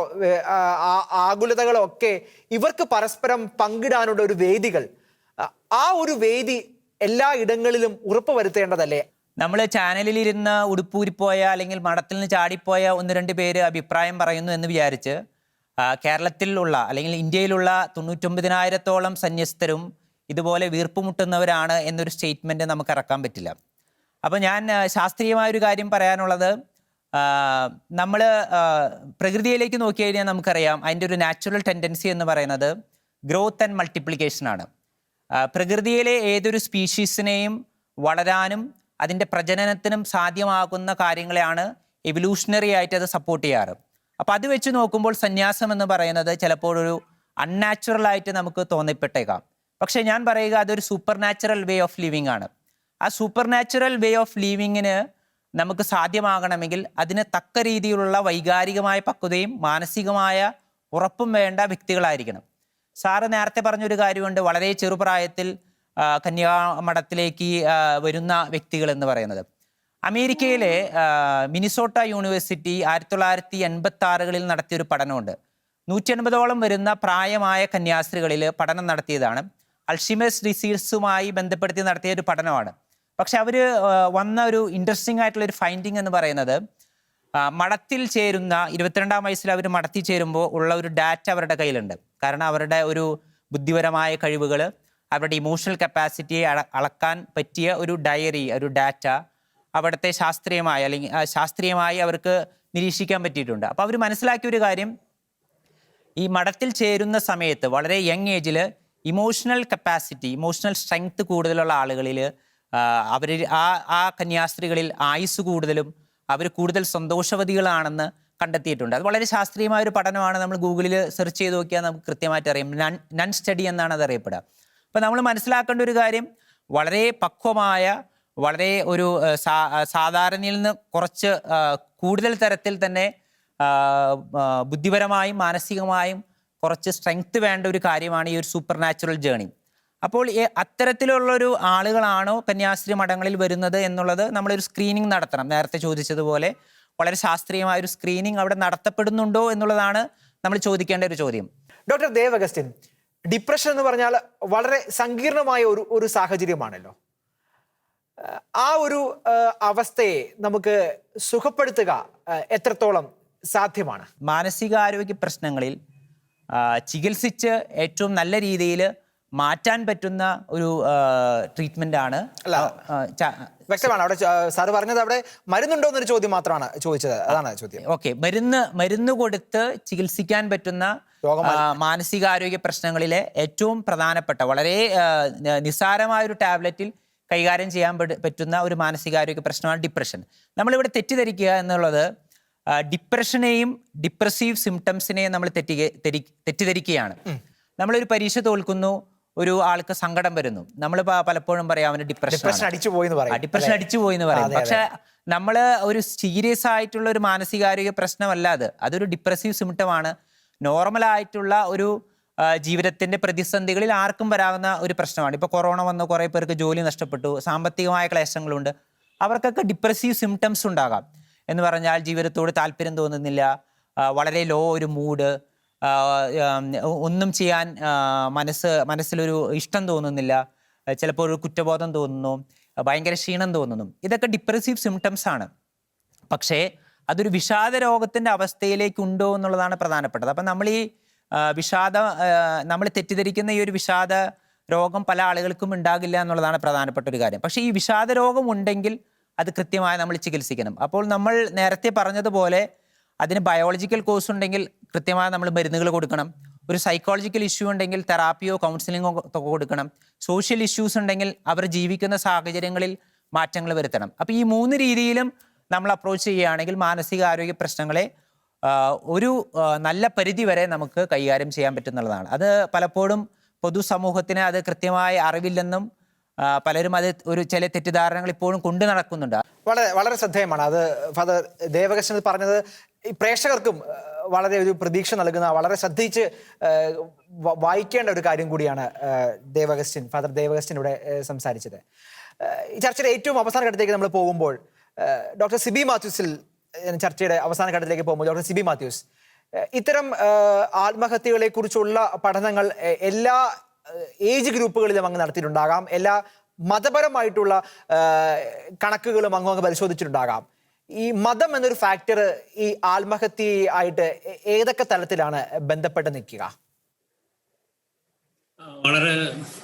ആകുലതകളോ ഒക്കെ ഇവർക്ക് പരസ്പരം പങ്കിടാനുള്ള ഒരു വേദികൾ, ആ ഒരു വേദി എല്ലാ ഇടങ്ങളിലും ഉറപ്പുവരുത്തേണ്ടതല്ലേ? നമ്മൾ ചാനലിലിരുന്ന് ഉടുപ്പൂരിപ്പോയ അല്ലെങ്കിൽ മഠത്തിൽ നിന്ന് ചാടിപ്പോയ 1-2 പേര് അഭിപ്രായം പറയുന്നു എന്ന് വിചാരിച്ച് കേരളത്തിലുള്ള അല്ലെങ്കിൽ ഇന്ത്യയിലുള്ള 99,000-ഓളം സന്യസ്തരും ഇതുപോലെ വീർപ്പുമുട്ടുന്നവരാണ് എന്നൊരു സ്റ്റേറ്റ്മെൻറ്റ് നമുക്ക് ഇറക്കാൻ പറ്റില്ല. അപ്പോൾ ഞാൻ ശാസ്ത്രീയമായൊരു കാര്യം പറയാനുള്ളത്, നമ്മൾ പ്രകൃതിയിലേക്ക് നോക്കി കഴിഞ്ഞാൽ നമുക്കറിയാം അതിൻ്റെ ഒരു നാച്ചുറൽ ടെൻഡൻസി എന്ന് പറയുന്നത് ഗ്രോത്ത് ആൻഡ് മൾട്ടിപ്ലിക്കേഷനാണ്. പ്രകൃതിയിലെ ഏതൊരു സ്പീഷീസിനെയും വളരാനും അതിൻ്റെ പ്രജനനത്തിനും സാധ്യമാകുന്ന കാര്യങ്ങളെയാണ് എവല്യൂഷണറി ആയിട്ട് അത് സപ്പോർട്ട് ചെയ്യാറ്. അപ്പോൾ അത് വെച്ച് നോക്കുമ്പോൾ സന്യാസം എന്ന് പറയുന്നത് ചിലപ്പോൾ ഒരു അൺനാച്ചുറൽ ആയിട്ട് നമുക്ക് തോന്നിപ്പെട്ടേക്കാം. പക്ഷേ ഞാൻ പറയുക അതൊരു super natural way of living ആണ്. ആ സൂപ്പർ നാച്ചുറൽ വേ ഓഫ് ലിവിങ്ങിന് നമുക്ക് സാധ്യമാകണമെങ്കിൽ അതിന് തക്ക രീതിയിലുള്ള വൈകാരികമായ പക്വതയും മാനസികമായ ഉറപ്പും വേണ്ട വ്യക്തികളായിരിക്കണം. സാറ് നേരത്തെ പറഞ്ഞൊരു കാര്യമുണ്ട്, വളരെ ചെറുപ്രായത്തിൽ കന്യാമഠത്തിലേക്ക് വരുന്ന വ്യക്തികൾ എന്ന് പറയുന്നത്. അമേരിക്കയിലെ മിനിസോട്ട യൂണിവേഴ്സിറ്റി 1986 നടത്തിയൊരു പഠനമുണ്ട്. 180ഓളം വരുന്ന പ്രായമായ കന്യാസ്ത്രീകളിൽ പഠനം നടത്തിയതാണ്. അൾഷിമേഴ്സ് ഡിസീസുമായി ബന്ധപ്പെടുത്തി നടത്തിയ ഒരു പഠനമാണ്. പക്ഷെ അവർ വന്ന ഒരു ഇൻട്രസ്റ്റിംഗ് ആയിട്ടുള്ളൊരു ഫൈൻഡിങ് എന്ന് പറയുന്നത്, മഠത്തിൽ ചേരുന്ന 22-ാം വയസ്സിൽ അവർ മഠത്തിൽ ചേരുമ്പോൾ ഉള്ള ഒരു ഡാറ്റ അവരുടെ കയ്യിലുണ്ട്. കാരണം അവരുടെ ഒരു ബുദ്ധിപരമായ കഴിവുകൾ, അവരുടെ ഇമോഷണൽ കപ്പാസിറ്റിയെ അളക്കാൻ പറ്റിയ ഒരു ഡയറി, ഒരു ഡാറ്റ അവിടുത്തെ ശാസ്ത്രീയമായി അവർക്ക് നിരീക്ഷിക്കാൻ പറ്റിയിട്ടുണ്ട്. അപ്പോൾ അവർ മനസ്സിലാക്കിയ ഒരു കാര്യം, ഈ മഠത്തിൽ ചേരുന്ന സമയത്ത് വളരെ യങ് ഏജിൽ ഇമോഷണൽ കപ്പാസിറ്റി, ഇമോഷണൽ സ്ട്രെങ്ത് കൂടുതലുള്ള ആളുകളിൽ അവർ ആ കന്യാസ്ത്രീകളിൽ ആയുസ് കൂടുതലും അവർ കൂടുതൽ സന്തോഷവതികളാണെന്ന് കണ്ടെത്തിയിട്ടുണ്ട്. അത് വളരെ ശാസ്ത്രീയമായ ഒരു പഠനമാണ്. നമ്മൾ ഗൂഗിളിൽ സെർച്ച് ചെയ്ത് നോക്കിയാൽ നമുക്ക് കൃത്യമായിട്ട് അറിയാം. നൺ സ്റ്റഡി എന്നാണ് അത് അറിയപ്പെടുക. അപ്പോൾ നമ്മൾ മനസ്സിലാക്കേണ്ട ഒരു കാര്യം, വളരെ പക്വമായ, വളരെ ഒരു സാധാരണയിൽ നിന്ന് കുറച്ച് കൂടുതൽ തരത്തിൽ തന്നെ ബുദ്ധിപരമായും മാനസികമായും കുറച്ച് സ്ട്രെങ്ത് വേണ്ട ഒരു കാര്യമാണ് ഈ ഒരു സൂപ്പർ നാച്ചുറൽ ജേണി. അപ്പോൾ അത്തരത്തിലുള്ളൊരു ആളുകളാണോ കന്യാസ്ത്രീ മഠങ്ങളിൽ വരുന്നത് എന്നുള്ളത് നമ്മളൊരു സ്ക്രീനിങ് നടത്തണം. നേരത്തെ ചോദിച്ചതുപോലെ വളരെ ശാസ്ത്രീയമായൊരു സ്ക്രീനിങ് അവിടെ നടത്തപ്പെടുന്നുണ്ടോ എന്നുള്ളതാണ് നമ്മൾ ചോദിക്കേണ്ട ഒരു ചോദ്യം. ഡോക്ടർ ദേവ് അഗസ്റ്റിൻ, ഡിപ്രഷൻ എന്ന് പറഞ്ഞാൽ വളരെ സങ്കീർണമായ ഒരു സാഹചര്യമാണല്ലോ. ആ ഒരു അവസ്ഥയെ നമുക്ക് സുഖപ്പെടുത്തുക എത്രത്തോളം സാധ്യമാണ്? മാനസികാരോഗ്യ പ്രശ്നങ്ങളിൽ ചികിത്സിച്ച് ഏറ്റവും നല്ല രീതിയിൽ മാറ്റാൻ പറ്റുന്ന ഒരു ട്രീറ്റ്മെന്റ് ആണ്. വ്യക്തമാണ്. അവിടെ സാറ് പറഞ്ഞത് അവിടെ മരുന്നുണ്ടോ എന്നൊരു ചോദ്യം മാത്രമാണ് ചോദിച്ചത്, അതാണ് ചോദ്യം. ഓക്കെ, മരുന്ന് കൊടുത്ത് ചികിത്സിക്കാൻ പറ്റുന്ന മാനസികാരോഗ്യ പ്രശ്നങ്ങളിലെ ഏറ്റവും പ്രധാനപ്പെട്ട, വളരെ നിസ്സാരമായ ഒരു ടാബ്ലറ്റിൽ കൈകാര്യം ചെയ്യാൻ പറ്റുന്ന ഒരു മാനസികാരോഗ്യ പ്രശ്നമാണ് ഡിപ്രഷൻ. നമ്മളിവിടെ തെറ്റിദ്ധരിക്കുക എന്നുള്ളത് ഡിപ്രഷനെയും ഡിപ്രസീവ് സിംറ്റംസിനെയും നമ്മൾ തെറ്റിദ്ധരിക്കുകയാണ്. നമ്മളൊരു പരീക്ഷ തോൽക്കുന്നു, ഒരു ആൾക്ക് സങ്കടം വരുന്നു, നമ്മൾ പലപ്പോഴും പറയാം അവന് ഡിപ്രഷൻ അടിച്ചു പോയി എന്ന് പറയും. പക്ഷെ നമ്മൾ ഒരു സീരിയസ് ആയിട്ടുള്ള ഒരു മാനസികാരോഗ്യ പ്രശ്നമല്ല അതൊരു ഡിപ്രസീവ് സിംറ്റമാണ്. നോർമലായിട്ടുള്ള ഒരു ജീവിതത്തിന്റെ പ്രതിസന്ധികളിൽ ആർക്കും വരാവുന്ന ഒരു പ്രശ്നമാണ്. ഇപ്പോൾ കൊറോണ വന്ന് കുറേ പേർക്ക് ജോലി നഷ്ടപ്പെട്ടു, സാമ്പത്തികമായ ക്ലേശങ്ങളുണ്ട്, അവർക്കൊക്കെ ഡിപ്രസീവ് സിംറ്റംസ് ഉണ്ടാകാം. എന്ന് പറഞ്ഞാൽ ജീവിതത്തോട് താല്പര്യം തോന്നുന്നില്ല, വളരെ ലോ ഒരു മൂഡ്, ഒന്നും ചെയ്യാൻ മനസ്സിലൊരു ഇഷ്ടം തോന്നുന്നില്ല, ചിലപ്പോൾ ഒരു കുറ്റബോധം തോന്നുന്നു, ഭയങ്കര ക്ഷീണം തോന്നുന്നു. ഇതൊക്കെ ഡിപ്രസീവ് സിംറ്റംസ് ആണ്. പക്ഷേ അതൊരു വിഷാദ രോഗത്തിൻ്റെ അവസ്ഥയിലേക്കുണ്ടോ എന്നുള്ളതാണ് പ്രധാനപ്പെട്ടത്. അപ്പം നമ്മൾ ഈ നമ്മൾ തെറ്റിദ്ധരിക്കുന്ന ഈ ഒരു വിഷാദ രോഗം പല ആളുകൾക്കും ഉണ്ടാകില്ല എന്നുള്ളതാണ് പ്രധാനപ്പെട്ട ഒരു കാര്യം. പക്ഷേ ഈ വിഷാദ രോഗം ഉണ്ടെങ്കിൽ അത് കൃത്യമായി നമ്മൾ ചികിത്സിക്കണം. അപ്പോൾ നമ്മൾ നേരത്തെ പറഞ്ഞതുപോലെ അതിന് ബയോളജിക്കൽ കോഴ്സ് ഉണ്ടെങ്കിൽ കൃത്യമായി നമ്മൾ മരുന്നുകൾ കൊടുക്കണം. ഒരു സൈക്കോളജിക്കൽ ഇഷ്യൂ ഉണ്ടെങ്കിൽ തെറാപ്പിയോ കൗൺസിലിങ്ങോ കൊടുക്കണം. സോഷ്യൽ ഇഷ്യൂസ് ഉണ്ടെങ്കിൽ അവർ ജീവിക്കുന്ന സാഹചര്യങ്ങളിൽ മാറ്റങ്ങൾ വരുത്തണം. അപ്പോൾ ഈ 3 രീതിയിലും നമ്മൾ അപ്രോച്ച് ചെയ്യുകയാണെങ്കിൽ മാനസികാരോഗ്യ പ്രശ്നങ്ങളെ ഒരു നല്ല പരിധി വരെ നമുക്ക് കൈകാര്യം ചെയ്യാൻ പറ്റുന്നുള്ളതാണ്. അത് പലപ്പോഴും പൊതുസമൂഹത്തിന് അത് കൃത്യമായി അറിവില്ലെന്നും പലരും അത് ചില തെറ്റിദ്ധാരണകൾ ഇപ്പോഴും കൊണ്ടു നടക്കുന്നുണ്ട്. വളരെ വളരെ ശ്രദ്ധേയമാണ് അത് ഫാദർ ദേവകൃഷ്ണൻ പറഞ്ഞത്. ഈ പ്രേക്ഷകർക്കും വളരെ ഒരു പ്രതീക്ഷ നൽകുന്ന, വളരെ ശ്രദ്ധിച്ച് വായിക്കേണ്ട ഒരു കാര്യം കൂടിയാണ് ഫാദർ ദേവകൃഷ്ണൻ ഇവിടെ സംസാരിച്ചത്. ഈ ചർച്ചയുടെ ഏറ്റവും അവസാന ഘട്ടത്തിലേക്ക് നമ്മൾ പോകുമ്പോൾ ഡോക്ടർ സിബി മാത്യൂസിൽ ചർച്ചയുടെ അവസാന ഘട്ടത്തിലേക്ക് പോകുമ്പോൾ ഡോക്ടർ സിബി മാത്യൂസ്, ഇത്തരം ആത്മഹത്യകളെ കുറിച്ചുള്ള പഠനങ്ങൾ എല്ലാ ഏജ് ഗ്രൂപ്പുകളിലും അങ്ങ് നടത്തിയിട്ടുണ്ടാകാം, എല്ലാ മതപരമായിട്ടുള്ള കണക്കുകളും അങ്ങ് പരിശോധിച്ചിട്ടുണ്ടാകാം. ഈ മതം എന്നൊരു ഫാക്ടർ ഈ ആത്മഹത്യയായിട്ട് ഏതൊക്കെ തലത്തിലാണ് ബന്ധപ്പെട്ട് നിൽക്കുക? വളരെ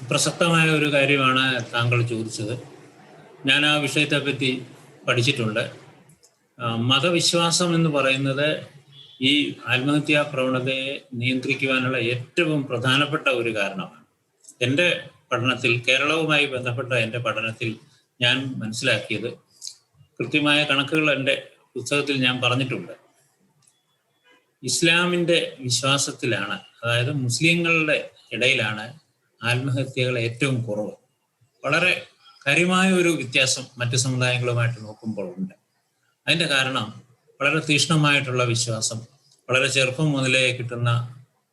പ്രസക്തമായ ഒരു കാര്യമാണ് താങ്കൾ ചോദിച്ചത്. ഞാൻ ആ വിഷയത്തെ പറ്റി പഠിച്ചിട്ടുണ്ട്. മതവിശ്വാസം എന്ന് പറയുന്നത് ഈ ആത്മഹത്യാ പ്രവണതയെ നിയന്ത്രിക്കുവാനുള്ള ഏറ്റവും പ്രധാനപ്പെട്ട ഒരു കാരണമാണ്. എൻ്റെ പഠനത്തിൽ, കേരളവുമായി ബന്ധപ്പെട്ട എൻ്റെ പഠനത്തിൽ ഞാൻ മനസ്സിലാക്കിയത്, കൃത്യമായ കണക്കുകൾ എൻ്റെ പുസ്തകത്തിൽ ഞാൻ പറഞ്ഞിട്ടുണ്ട്. ഇസ്ലാമിൻ്റെ വിശ്വാസത്തിലാണ്, അതായത് മുസ്ലിങ്ങളുടെ ഇടയിലാണ് ആത്മഹത്യകൾ ഏറ്റവും കുറവ്. വളരെ കാര്യമായ ഒരു വ്യത്യാസം മറ്റു സമുദായങ്ങളുമായിട്ട് നോക്കുമ്പോൾ ഉണ്ട്. അതിൻ്റെ കാരണം വളരെ തീക്ഷ്ണമായിട്ടുള്ള വിശ്വാസം, വളരെ ചെറുപ്പം മുതലേ കിട്ടുന്ന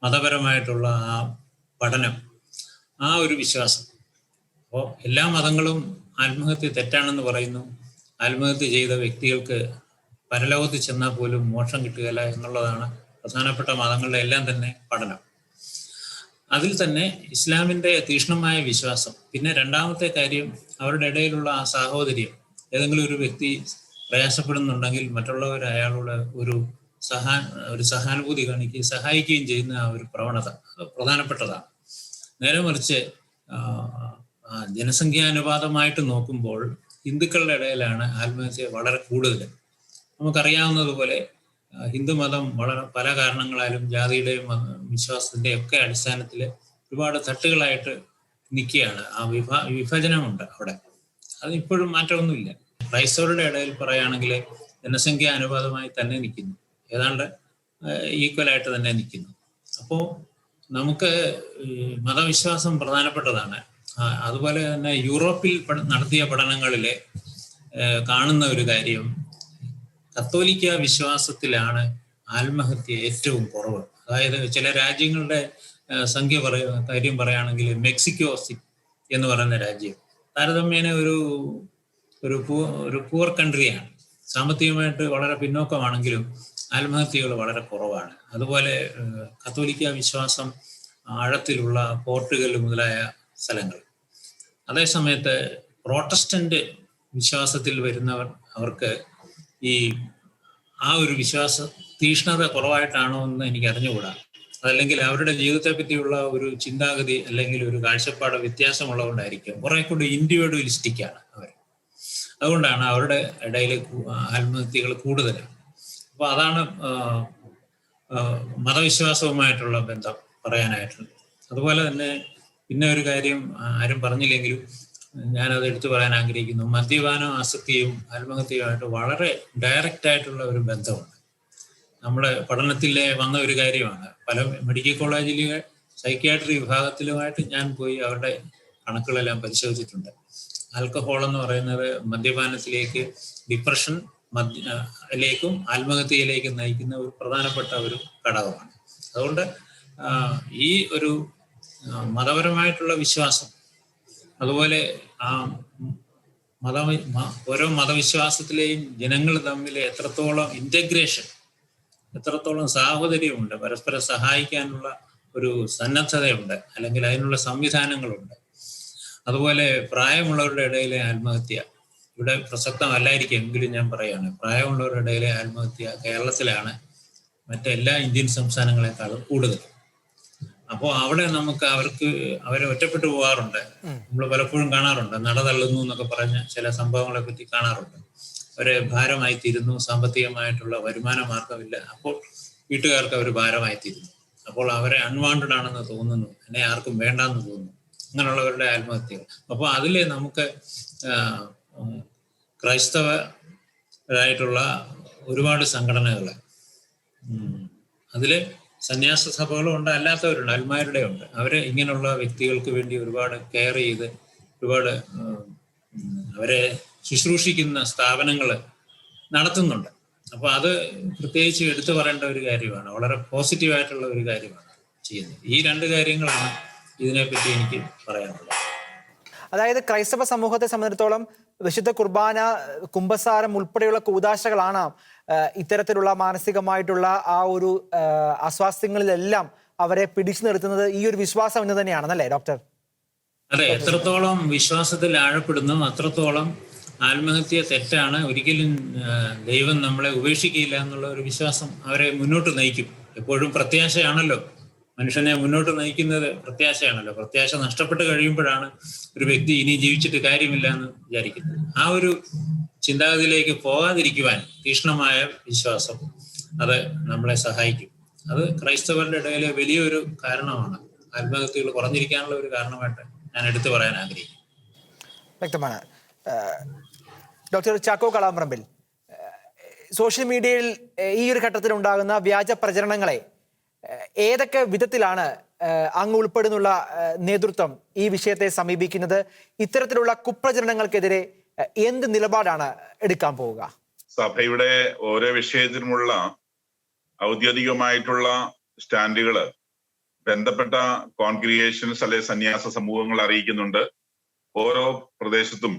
മതപരമായിട്ടുള്ള ആ പഠനം, ആ ഒരു വിശ്വാസം. അപ്പോൾ എല്ലാ മതങ്ങളും ആത്മഹത്യ തെറ്റാണെന്ന് പറയുന്നു. ആത്മഹത്യ ചെയ്ത വ്യക്തികൾക്ക് പരലോകത്ത് ചെന്നാൽ പോലും മോക്ഷം കിട്ടുകയില്ല എന്നുള്ളതാണ് പ്രധാനപ്പെട്ട മതങ്ങളുടെ എല്ലാം തന്നെ പഠനം. അതിൽ തന്നെ ഇസ്ലാമിൻ്റെ തീക്ഷ്ണമായ വിശ്വാസം. പിന്നെ രണ്ടാമത്തെ കാര്യം, അവരുടെ ഇടയിലുള്ള ആ സാഹോദര്യം. ഏതെങ്കിലും ഒരു വ്യക്തി പ്രയാസപ്പെടുന്നുണ്ടെങ്കിൽ മറ്റുള്ളവർ അയാളോട് ഒരു സഹാനുഭൂതി കാണിക്കുകയും സഹായിക്കുകയും ചെയ്യുന്ന ആ ഒരു പ്രവണത പ്രധാനപ്പെട്ടതാണ്. നേരെ മറിച്ച് ജനസംഖ്യാനുപാതമായിട്ട് നോക്കുമ്പോൾ ഹിന്ദുക്കളുടെ ഇടയിലാണ് ആത്മഹത്യ വളരെ കൂടുതൽ. നമുക്കറിയാവുന്നതുപോലെ ഹിന്ദുമതം വളരെ പല കാരണങ്ങളാലും ജാതിയുടെയും വിശ്വാസത്തിൻ്റെയും ഒക്കെ അടിസ്ഥാനത്തിൽ ഒരുപാട് തട്ടുകളായിട്ട് നിൽക്കുകയാണ്. ആ വിഭജനമുണ്ട് അവിടെ. അതിപ്പോഴും മാറ്റമൊന്നുമില്ല. ക്രൈസ്തവരുടെ ഇടയിൽ പറയുകയാണെങ്കിൽ ജനസംഖ്യാ അനുപാതമായി തന്നെ നിൽക്കുന്നു, ഏതാണ്ട് ഈക്വലായിട്ട് തന്നെ നിൽക്കുന്നു. അപ്പോൾ നമുക്ക് മതവിശ്വാസം പ്രധാനപ്പെട്ടതാണ്. അതുപോലെ തന്നെ യൂറോപ്പിൽ നടത്തിയ പഠനങ്ങളിൽ കാണുന്ന ഒരു കാര്യം, കത്തോലിക്ക വിശ്വാസത്തിലാണ് ആത്മഹത്യ ഏറ്റവും കുറവ്. അതായത് ചില രാജ്യങ്ങളുടെ കാര്യം പറയുകയാണെങ്കിൽ മെക്സിക്കോ എന്ന് പറയുന്ന രാജ്യം താരതമ്യേന ഒരു പൂർ കൺട്രിയാണ്. സാമ്പത്തികമായിട്ട് വളരെ പിന്നോക്കമാണെങ്കിലും ആത്മഹത്യകൾ വളരെ കുറവാണ്. അതുപോലെ കത്തോലിക്ക വിശ്വാസം ആഴത്തിലുള്ള പോർട്ടുഗൽ മുതലായ സ്ഥലങ്ങൾ. അതേസമയത്ത് പ്രോട്ടസ്റ്റന്റ് വിശ്വാസത്തിൽ വരുന്നവർ, അവർക്ക് ആ ഒരു വിശ്വാസ തീക്ഷ്ണത കുറവായിട്ടാണോ എന്ന് എനിക്ക് അറിഞ്ഞുകൂടാ. അതല്ലെങ്കിൽ അവരുടെ ജീവിതത്തെ പറ്റിയുള്ള ഒരു ചിന്താഗതി അല്ലെങ്കിൽ ഒരു കാഴ്ചപ്പാട് വ്യത്യാസമുള്ളതുകൊണ്ടായിരിക്കും. കുറെ കൂടി ഇൻഡിവിജ്വലിസ്റ്റിക്കാണ് അവർ. അതുകൊണ്ടാണ് അവരുടെ ഇടയിൽ ആത്മഹത്യകൾ കൂടുതലാണ്. അപ്പോൾ അതാണ് മതവിശ്വാസവുമായിട്ടുള്ള ബന്ധം പറയാനായിട്ടുള്ളത്. അതുപോലെ തന്നെ പിന്നെ ഒരു കാര്യം ആരും പറഞ്ഞില്ലെങ്കിലും, ഞാനത് എടുത്തു പറയാൻ ആഗ്രഹിക്കുന്നു. മദ്യപാനം, ആസക്തിയും ആത്മഹത്യയുമായിട്ട് വളരെ ഡയറക്റ്റ് ആയിട്ടുള്ള ഒരു ബന്ധമുണ്ട്. നമ്മുടെ പഠനത്തിൽ വന്ന ഒരു കാര്യമാണ്. പല മെഡിക്കൽ കോളേജിലെ സൈക്യാട്രി വിഭാഗത്തിലുമായിട്ട് ഞാൻ പോയി അവരുടെ കണക്കുകളെല്ലാം പരിശോധിച്ചിട്ടുണ്ട്. ആൽക്കഹോൾ എന്ന് പറയുന്നത് മദ്യപാനത്തിലേക്ക്, ഡിപ്രഷൻ ലേക്കും ആത്മഹത്യയിലേക്കും നയിക്കുന്ന ഒരു പ്രധാനപ്പെട്ട ഒരു ഘടകമാണ്. അതുകൊണ്ട് ഈ ഒരു മതപരമായിട്ടുള്ള വിശ്വാസം, അതുപോലെ ഓരോ മതവിശ്വാസത്തിലെയും ജനങ്ങൾ തമ്മിൽ എത്രത്തോളം ഇന്റഗ്രേഷൻ, എത്രത്തോളം സാഹോദര്യമുണ്ട്, പരസ്പരം സഹായിക്കാനുള്ള ഒരു സന്നദ്ധതയുണ്ട്, അല്ലെങ്കിൽ അതിനുള്ള സംവിധാനങ്ങളുണ്ട്. അതുപോലെ പ്രായമുള്ളവരുടെ ഇടയിലെ ആത്മഹത്യ ഇവിടെ പ്രസക്തമല്ലായിരിക്കും, എങ്കിലും ഞാൻ പറയുകയാണ്, പ്രായമുള്ളവരുടെ ഇടയിലെ ആത്മഹത്യ കേരളത്തിലാണ് മറ്റെല്ലാ ഇന്ത്യൻ സംസ്ഥാനങ്ങളെക്കാളും കൂടുതൽ. അപ്പോൾ അവിടെ നമുക്ക് അവരെ ഒറ്റപ്പെട്ടു പോകാറുണ്ട്. നമ്മൾ പലപ്പോഴും കാണാറുണ്ട്, നടതള്ളുന്നു എന്നൊക്കെ പറഞ്ഞ ചില സംഭവങ്ങളെ പറ്റി കാണാറുണ്ട്. അവരെ ഭാരമായി തീരുന്നു, സാമ്പത്തികമായിട്ടുള്ള വരുമാന മാർഗമില്ല, അപ്പോൾ വീട്ടുകാർക്ക് അവർ ഭാരമായി തീരുന്നു. അപ്പോൾ അവരെ അൺവാണ്ടഡ് ആണെന്ന് തോന്നുന്നു, എന്നെ ആർക്കും വേണ്ടാന്ന് തോന്നുന്നു, അങ്ങനെയുള്ളവരുടെ ആത്മഹത്യകൾ. അപ്പോൾ അതിൽ നമുക്ക് ക്രൈസ്തവരായിട്ടുള്ള ഒരുപാട് സംഘടനകൾ, അതിൽ സന്യാസ സഭകളും ഉണ്ട്, അല്ലാത്തവരുണ്ട്, അൽമാരുടെ ഉണ്ട്. അവർ ഇങ്ങനെയുള്ള വ്യക്തികൾക്ക് വേണ്ടി ഒരുപാട് കെയർ ചെയ്ത് ഒരുപാട് അവരെ ശുശ്രൂഷിക്കുന്ന സ്ഥാപനങ്ങൾ നടത്തുന്നുണ്ട്. അപ്പോൾ അത് പ്രത്യേകിച്ച് എടുത്തു പറയേണ്ട ഒരു കാര്യമാണ്, വളരെ പോസിറ്റീവായിട്ടുള്ള ഒരു കാര്യമാണ് ചെയ്യുന്നത്. ഈ രണ്ട് കാര്യങ്ങളാണ് ഇതിനെപ്പറ്റി എനിക്ക് പറയാനുള്ളത്. അതായത് ക്രൈസ്തവ സമൂഹത്തെ സംബന്ധിച്ചിടത്തോളം വിശുദ്ധ കുർബാന, കുംഭസാരം ഉൾപ്പെടെയുള്ള കൂദാശകളാണ് ഇത്തരത്തിലുള്ള മാനസികമായിട്ടുള്ള ആ ഒരു അസ്വാസ്ഥ്യങ്ങളിലെല്ലാം അവരെ പിടിച്ചു നിർത്തുന്നത്. ഈ ഒരു വിശ്വാസം എന്ന് തന്നെയാണെന്നല്ലേ ഡോക്ടർ? അതെ, എത്രത്തോളം വിശ്വാസത്തിൽ ആഴപ്പെടുന്നു അത്രത്തോളം ആത്മഹത്യ തെറ്റാണ്. ഒരിക്കലും ദൈവം നമ്മളെ ഉപേക്ഷിക്കില്ല എന്നുള്ള ഒരു വിശ്വാസം അവരെ മുന്നോട്ട് നയിക്കും. എപ്പോഴും പ്രത്യാശയാണല്ലോ മനുഷ്യനെ മുന്നോട്ട് നയിക്കുന്നത്, പ്രത്യാശയാണല്ലോ. പ്രത്യാശ നഷ്ടപ്പെട്ട് കഴിയുമ്പോഴാണ് ഒരു വ്യക്തി ഇനി ജീവിച്ചിട്ട് കാര്യമില്ല എന്ന് വിചാരിക്കുന്നത്. ആ ഒരു ചിന്താഗതിയിലേക്ക് പോകാതിരിക്കുവാൻ തീക്ഷ്ണമായ വിശ്വാസം അത് നമ്മളെ സഹായിക്കും. അത് ക്രൈസ്തവരുടെ ഇടയിലെ വലിയൊരു കാരണമാണ്, ആത്മഹത്യകൾ കുറഞ്ഞിരിക്കാനുള്ള ഒരു കാരണമായിട്ട് ഞാൻ എടുത്തു പറയാൻ ആഗ്രഹിക്കുന്നു. വ്യക്തമാണ്. ഡോക്ടർ ചാക്കോ കളാമ്പറമ്പിൽ, സോഷ്യൽ മീഡിയയിൽ ഈ ഒരു ഘട്ടത്തിൽ ഉണ്ടാകുന്ന വ്യാജ പ്രചരണങ്ങളെ ഏതൊക്കെ വിധത്തിലാണ് അങ്ങ് ഉൾപ്പെടുന്നുള്ള നേതൃത്വം ഈ വിഷയത്തെ സമീപിക്കുന്നത്? ഇത്തരത്തിലുള്ള കുപ്രചരണങ്ങൾക്കെതിരെ എന്ത് നിലപാടാണ് എടുക്കാൻ പോവുക? സഭയുടെ ഓരോ വിഷയത്തിനുമുള്ള ഔദ്യോഗികമായിട്ടുള്ള സ്റ്റാൻഡുകള് ബന്ധപ്പെട്ട കോൺഗ്രിഗേഷൻസ് അല്ലെ സന്യാസ സമൂഹങ്ങൾ അറിയിക്കുന്നുണ്ട്. ഓരോ പ്രദേശത്തും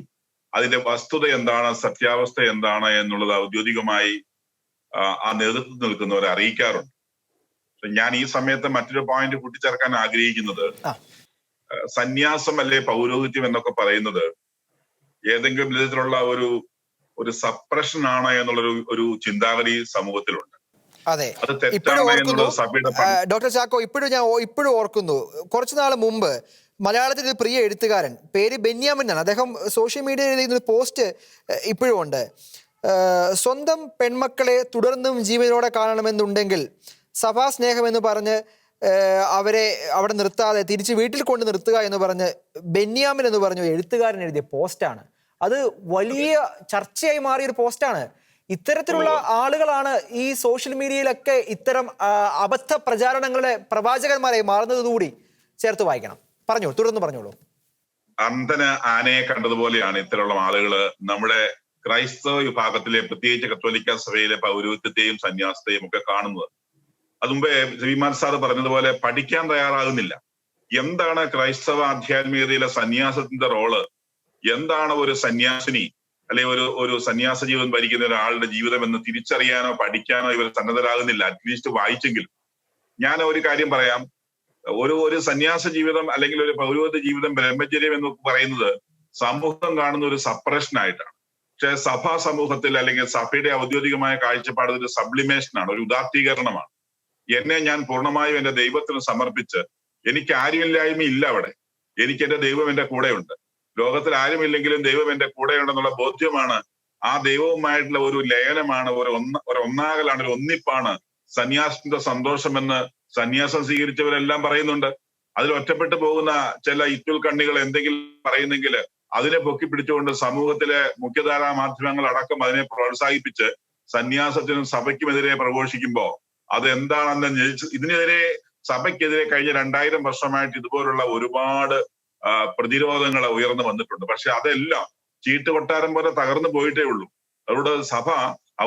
അതിന്റെ വസ്തുത എന്താണ്, സത്യാവസ്ഥ എന്താണ് എന്നുള്ളത് ഔദ്യോഗികമായി ആ നേതൃത്വത്തിൽ നിൽക്കുന്നവരെ അറിയിക്കാറുണ്ട്. ഞാൻ ഈ സമയത്ത് മറ്റൊരു പോയിന്റ് കൂട്ടിച്ചേർക്കാൻ ആഗ്രഹിക്കുന്നത്, സന്യാസം അല്ലെ പൗരോഹിത്യം എന്നൊക്കെ പറയുന്നത് ഏതെങ്കിലും വിധത്തിലുള്ള ഒരു സപ്രഷൻ ആണ് എന്നുള്ള ഒരു ചിന്താഗതി സമൂഹത്തിലുണ്ട്. അതെ, അത് തെറ്റാണ് എന്നുള്ളത് സഭയുടെ. ഡോക്ടർ ചാക്കോ, ഇപ്പോഴും ഓർക്കുന്നു, കുറച്ചു നാൾ മുമ്പ് മലയാളത്തിൽ ഒരു പ്രിയ എഴുത്തുകാരൻ, പേര് ബെന്യാമിൻ ആണ്, അദ്ദേഹം സോഷ്യൽ മീഡിയയിൽ എഴുതുന്ന പോസ്റ്റ് ഇപ്പോഴും ഉണ്ട്. സ്വന്തം പെൺമക്കളെ തുടർന്നും ജീവനോടെ കാണണമെന്നുണ്ടെങ്കിൽ സഭാസ്നേഹം എന്ന് പറഞ്ഞ് അവരെ അവിടെ നിർത്താതെ തിരിച്ച് വീട്ടിൽ കൊണ്ട് നിർത്തുക എന്ന് പറഞ്ഞ് ബെന്യാമിൻ എന്ന് പറഞ്ഞു എഴുത്തുകാരൻ എഴുതിയ പോസ്റ്റാണ്. അത് വലിയ ചർച്ചയായി മാറിയ ഒരു പോസ്റ്റാണ്. ഇത്തരത്തിലുള്ള ആളുകളാണ് ഈ സോഷ്യൽ മീഡിയയിലൊക്കെ ഇത്തരം അബദ്ധ പ്രചാരണങ്ങളുടെ പ്രവാചകന്മാരായി മാറുന്നതുകൂടി ചേർത്ത് വായിക്കണം. തുടർന്ന് പറഞ്ഞോളൂ. അന്ധന ആനയെ കണ്ടതുപോലെയാണ് ഇത്തരമുള്ള ആളുകള് നമ്മുടെ ക്രൈസ്തവ വിഭാഗത്തിലെ, പ്രത്യേകിച്ച് കത്തോലിക്ക സഭയിലെ പൗരോഹിത്യത്തെയും സന്യാസത്തെയും ഒക്കെ കാണുന്നത്. അതുമുമ്പേ ശ്രീമാൻ സാർ പറഞ്ഞതുപോലെ പഠിക്കാൻ തയ്യാറാകുന്നില്ല. എന്താണ് ക്രൈസ്തവ ആധ്യാത്മികതയിലെ സന്യാസത്തിന്റെ റോള്, എന്താണ് ഒരു സന്യാസിനി അല്ലെങ്കിൽ ഒരു സന്യാസ ജീവിതം ഭരിക്കുന്ന ഒരാളുടെ ജീവിതം എന്ന് തിരിച്ചറിയാനോ പഠിക്കാനോ ഇവർ സന്നദ്ധരാകുന്നില്ല. അറ്റ്ലീസ്റ്റ് വായിച്ചെങ്കിലും. ഞാൻ ഒരു കാര്യം പറയാം, ഒരു സന്യാസ ജീവിതം അല്ലെങ്കിൽ ഒരു പൗരോഹിത്യ ജീവിതം, ബ്രഹ്മചര്യം എന്ന് പറയുന്നത് സമൂഹം കാണുന്ന ഒരു സപ്രഷൻ ആയിട്ടാണ്. പക്ഷെ സഭാ സമൂഹത്തിൽ അല്ലെങ്കിൽ സഭയുടെ ഔദ്യോഗികമായ കാഴ്ചപ്പാട് ഒരു സബ്ലിമേഷനാണ്, ഒരു ഉദാത്തീകരണമാണ്. എന്നെ ഞാൻ പൂർണ്ണമായും എന്റെ ദൈവത്തിന് സമർപ്പിച്ച്, എനിക്ക് ആരുമില്ലായ്മ ഇല്ല അവിടെ, എനിക്ക് എന്റെ ദൈവം എന്റെ കൂടെയുണ്ട്, ലോകത്തിൽ ആരുമില്ലെങ്കിലും ദൈവം എന്റെ കൂടെയുണ്ടെന്നുള്ള ബോധ്യമാണ്. ആ ദൈവവുമായിട്ടുള്ള ഒരു ലയനമാണ്, ഒരു ഒന്നാകലാണ്, ഒരു ഒന്നിപ്പാണ് സന്യാസത്തിന്റെ സന്തോഷമെന്ന് സന്യാസം സ്വീകരിച്ചവരെല്ലാം പറയുന്നുണ്ട്. അതിൽ ഒറ്റപ്പെട്ടു പോകുന്ന ചില ഇറ്റുൽ കണ്ണികൾ എന്തെങ്കിലും പറയുന്നെങ്കിൽ അതിനെ പൊക്കിപ്പിടിച്ചുകൊണ്ട് സമൂഹത്തിലെ മുഖ്യധാരാ മാധ്യമങ്ങൾ അടക്കം അതിനെ പ്രോത്സാഹിപ്പിച്ച് സന്യാസത്തിനും സഭയ്ക്കുമെതിരെ പ്രഘോഷിക്കുമ്പോൾ അതെന്താണെന്ന് ഇതിനെതിരെ സഭയ്ക്കെതിരെ കഴിഞ്ഞ 2000 വർഷമായിട്ട് ഇതുപോലുള്ള ഒരുപാട് പ്രതിരോധങ്ങൾ ഉയർന്നു വന്നിട്ടുണ്ട്. പക്ഷെ അതെല്ലാം ചീട്ടുകൊട്ടാരം പോലെ തകർന്നു പോയിട്ടേ ഉള്ളൂ. അതുകൊണ്ട് സഭ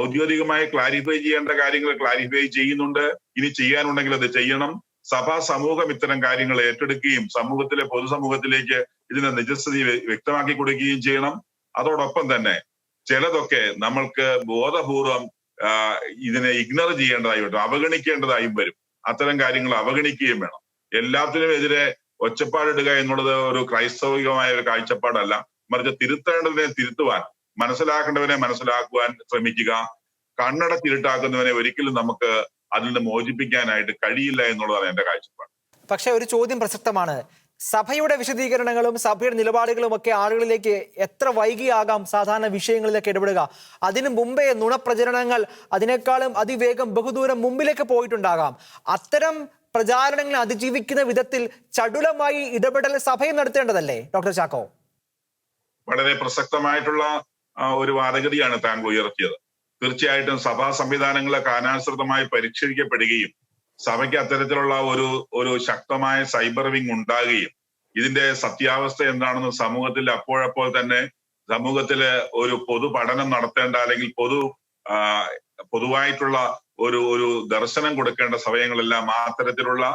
ഔദ്യോഗികമായി ക്ലാരിഫൈ ചെയ്യേണ്ട കാര്യങ്ങൾ ക്ലാരിഫൈ ചെയ്യുന്നുണ്ട്. ഇനി ചെയ്യാനുണ്ടെങ്കിൽ അത് ചെയ്യണം. സഭാ സമൂഹം ഇത്തരം കാര്യങ്ങൾ ഏറ്റെടുക്കുകയും സമൂഹത്തിലെ പൊതുസമൂഹത്തിലേക്ക് ഇതിന്റെ നിജസ്ഥിതി വ്യക്തമാക്കി കൊടുക്കുകയും ചെയ്യണം. അതോടൊപ്പം തന്നെ ചിലതൊക്കെ നമ്മൾക്ക് ബോധപൂർവം ഇതിനെ ഇഗ്നോർ ചെയ്യേണ്ടതായി വരും, അവഗണിക്കേണ്ടതായും വരും. അത്തരം കാര്യങ്ങൾ അവഗണിക്കുകയും വേണം. എല്ലാത്തിനും എതിരെ ഒച്ചപ്പാടിടുക എന്നുള്ളത് ഒരു ക്രൈസ്തവികമായ ഒരു കാഴ്ചപ്പാടല്ല. മറിച്ച് തിരുത്തേണ്ടതിനെ തിരുത്തുവാൻ, മനസ്സിലാക്കേണ്ടവനെ മനസ്സിലാക്കുവാൻ ശ്രമിക്കുക. കണ്ണടച്ചിരുട്ടാക്കുന്നവനെ ഒരിക്കലും നമുക്ക് അതിൽ നിന്ന് മോചിപ്പിക്കാനായിട്ട് കഴിയില്ല എന്നുള്ളതാണ് എന്റെ കാഴ്ചപ്പാട്. പക്ഷെ ഒരു ചോദ്യം പ്രസക്തമാണ്. സഭയുടെ വിശദീകരണങ്ങളും സഭയുടെ നിലപാടുകളും ഒക്കെ ആളുകളിലേക്ക് എത്ര വൈകിയാകാം സാധാരണ വിഷയങ്ങളിലൊക്കെ ഇടപെടുക? അതിനു മുമ്പേ നുണപ്രചരണങ്ങൾ അതിനേക്കാളും അതിവേഗം ബഹുദൂരം മുമ്പിലേക്ക് പോയിട്ടുണ്ടാകാം. അത്തരം പ്രചാരണങ്ങളെ അതിജീവിക്കുന്ന വിധത്തിൽ ചടുലമായി ഇടപെടൽ സഭയും നടത്തേണ്ടതല്ലേ ഡോക്ടർ ചാക്കോ? വളരെ പ്രസക്തമായിട്ടുള്ള ഒരു വാദഗതിയാണ് താങ്കൾ ഉയർത്തിയത്. തീർച്ചയായിട്ടും സഭാ സംവിധാനങ്ങളെ കാലാനുസൃതമായി പരിഷ്കരിക്കപ്പെടുകയും സഭയ്ക്ക് അത്തരത്തിലുള്ള ഒരു ശക്തമായ സൈബർ വിങ് ഉണ്ടാകുകയും ഇതിന്റെ സത്യാവസ്ഥ എന്താണെന്ന് സമൂഹത്തിൽ അപ്പോഴപ്പോൾ തന്നെ സമൂഹത്തില് ഒരു പൊതു പഠനം നടത്തേണ്ട അല്ലെങ്കിൽ പൊതുവായിട്ടുള്ള ഒരു ദർശനം കൊടുക്കേണ്ട സമയങ്ങളെല്ലാം അത്തരത്തിലുള്ള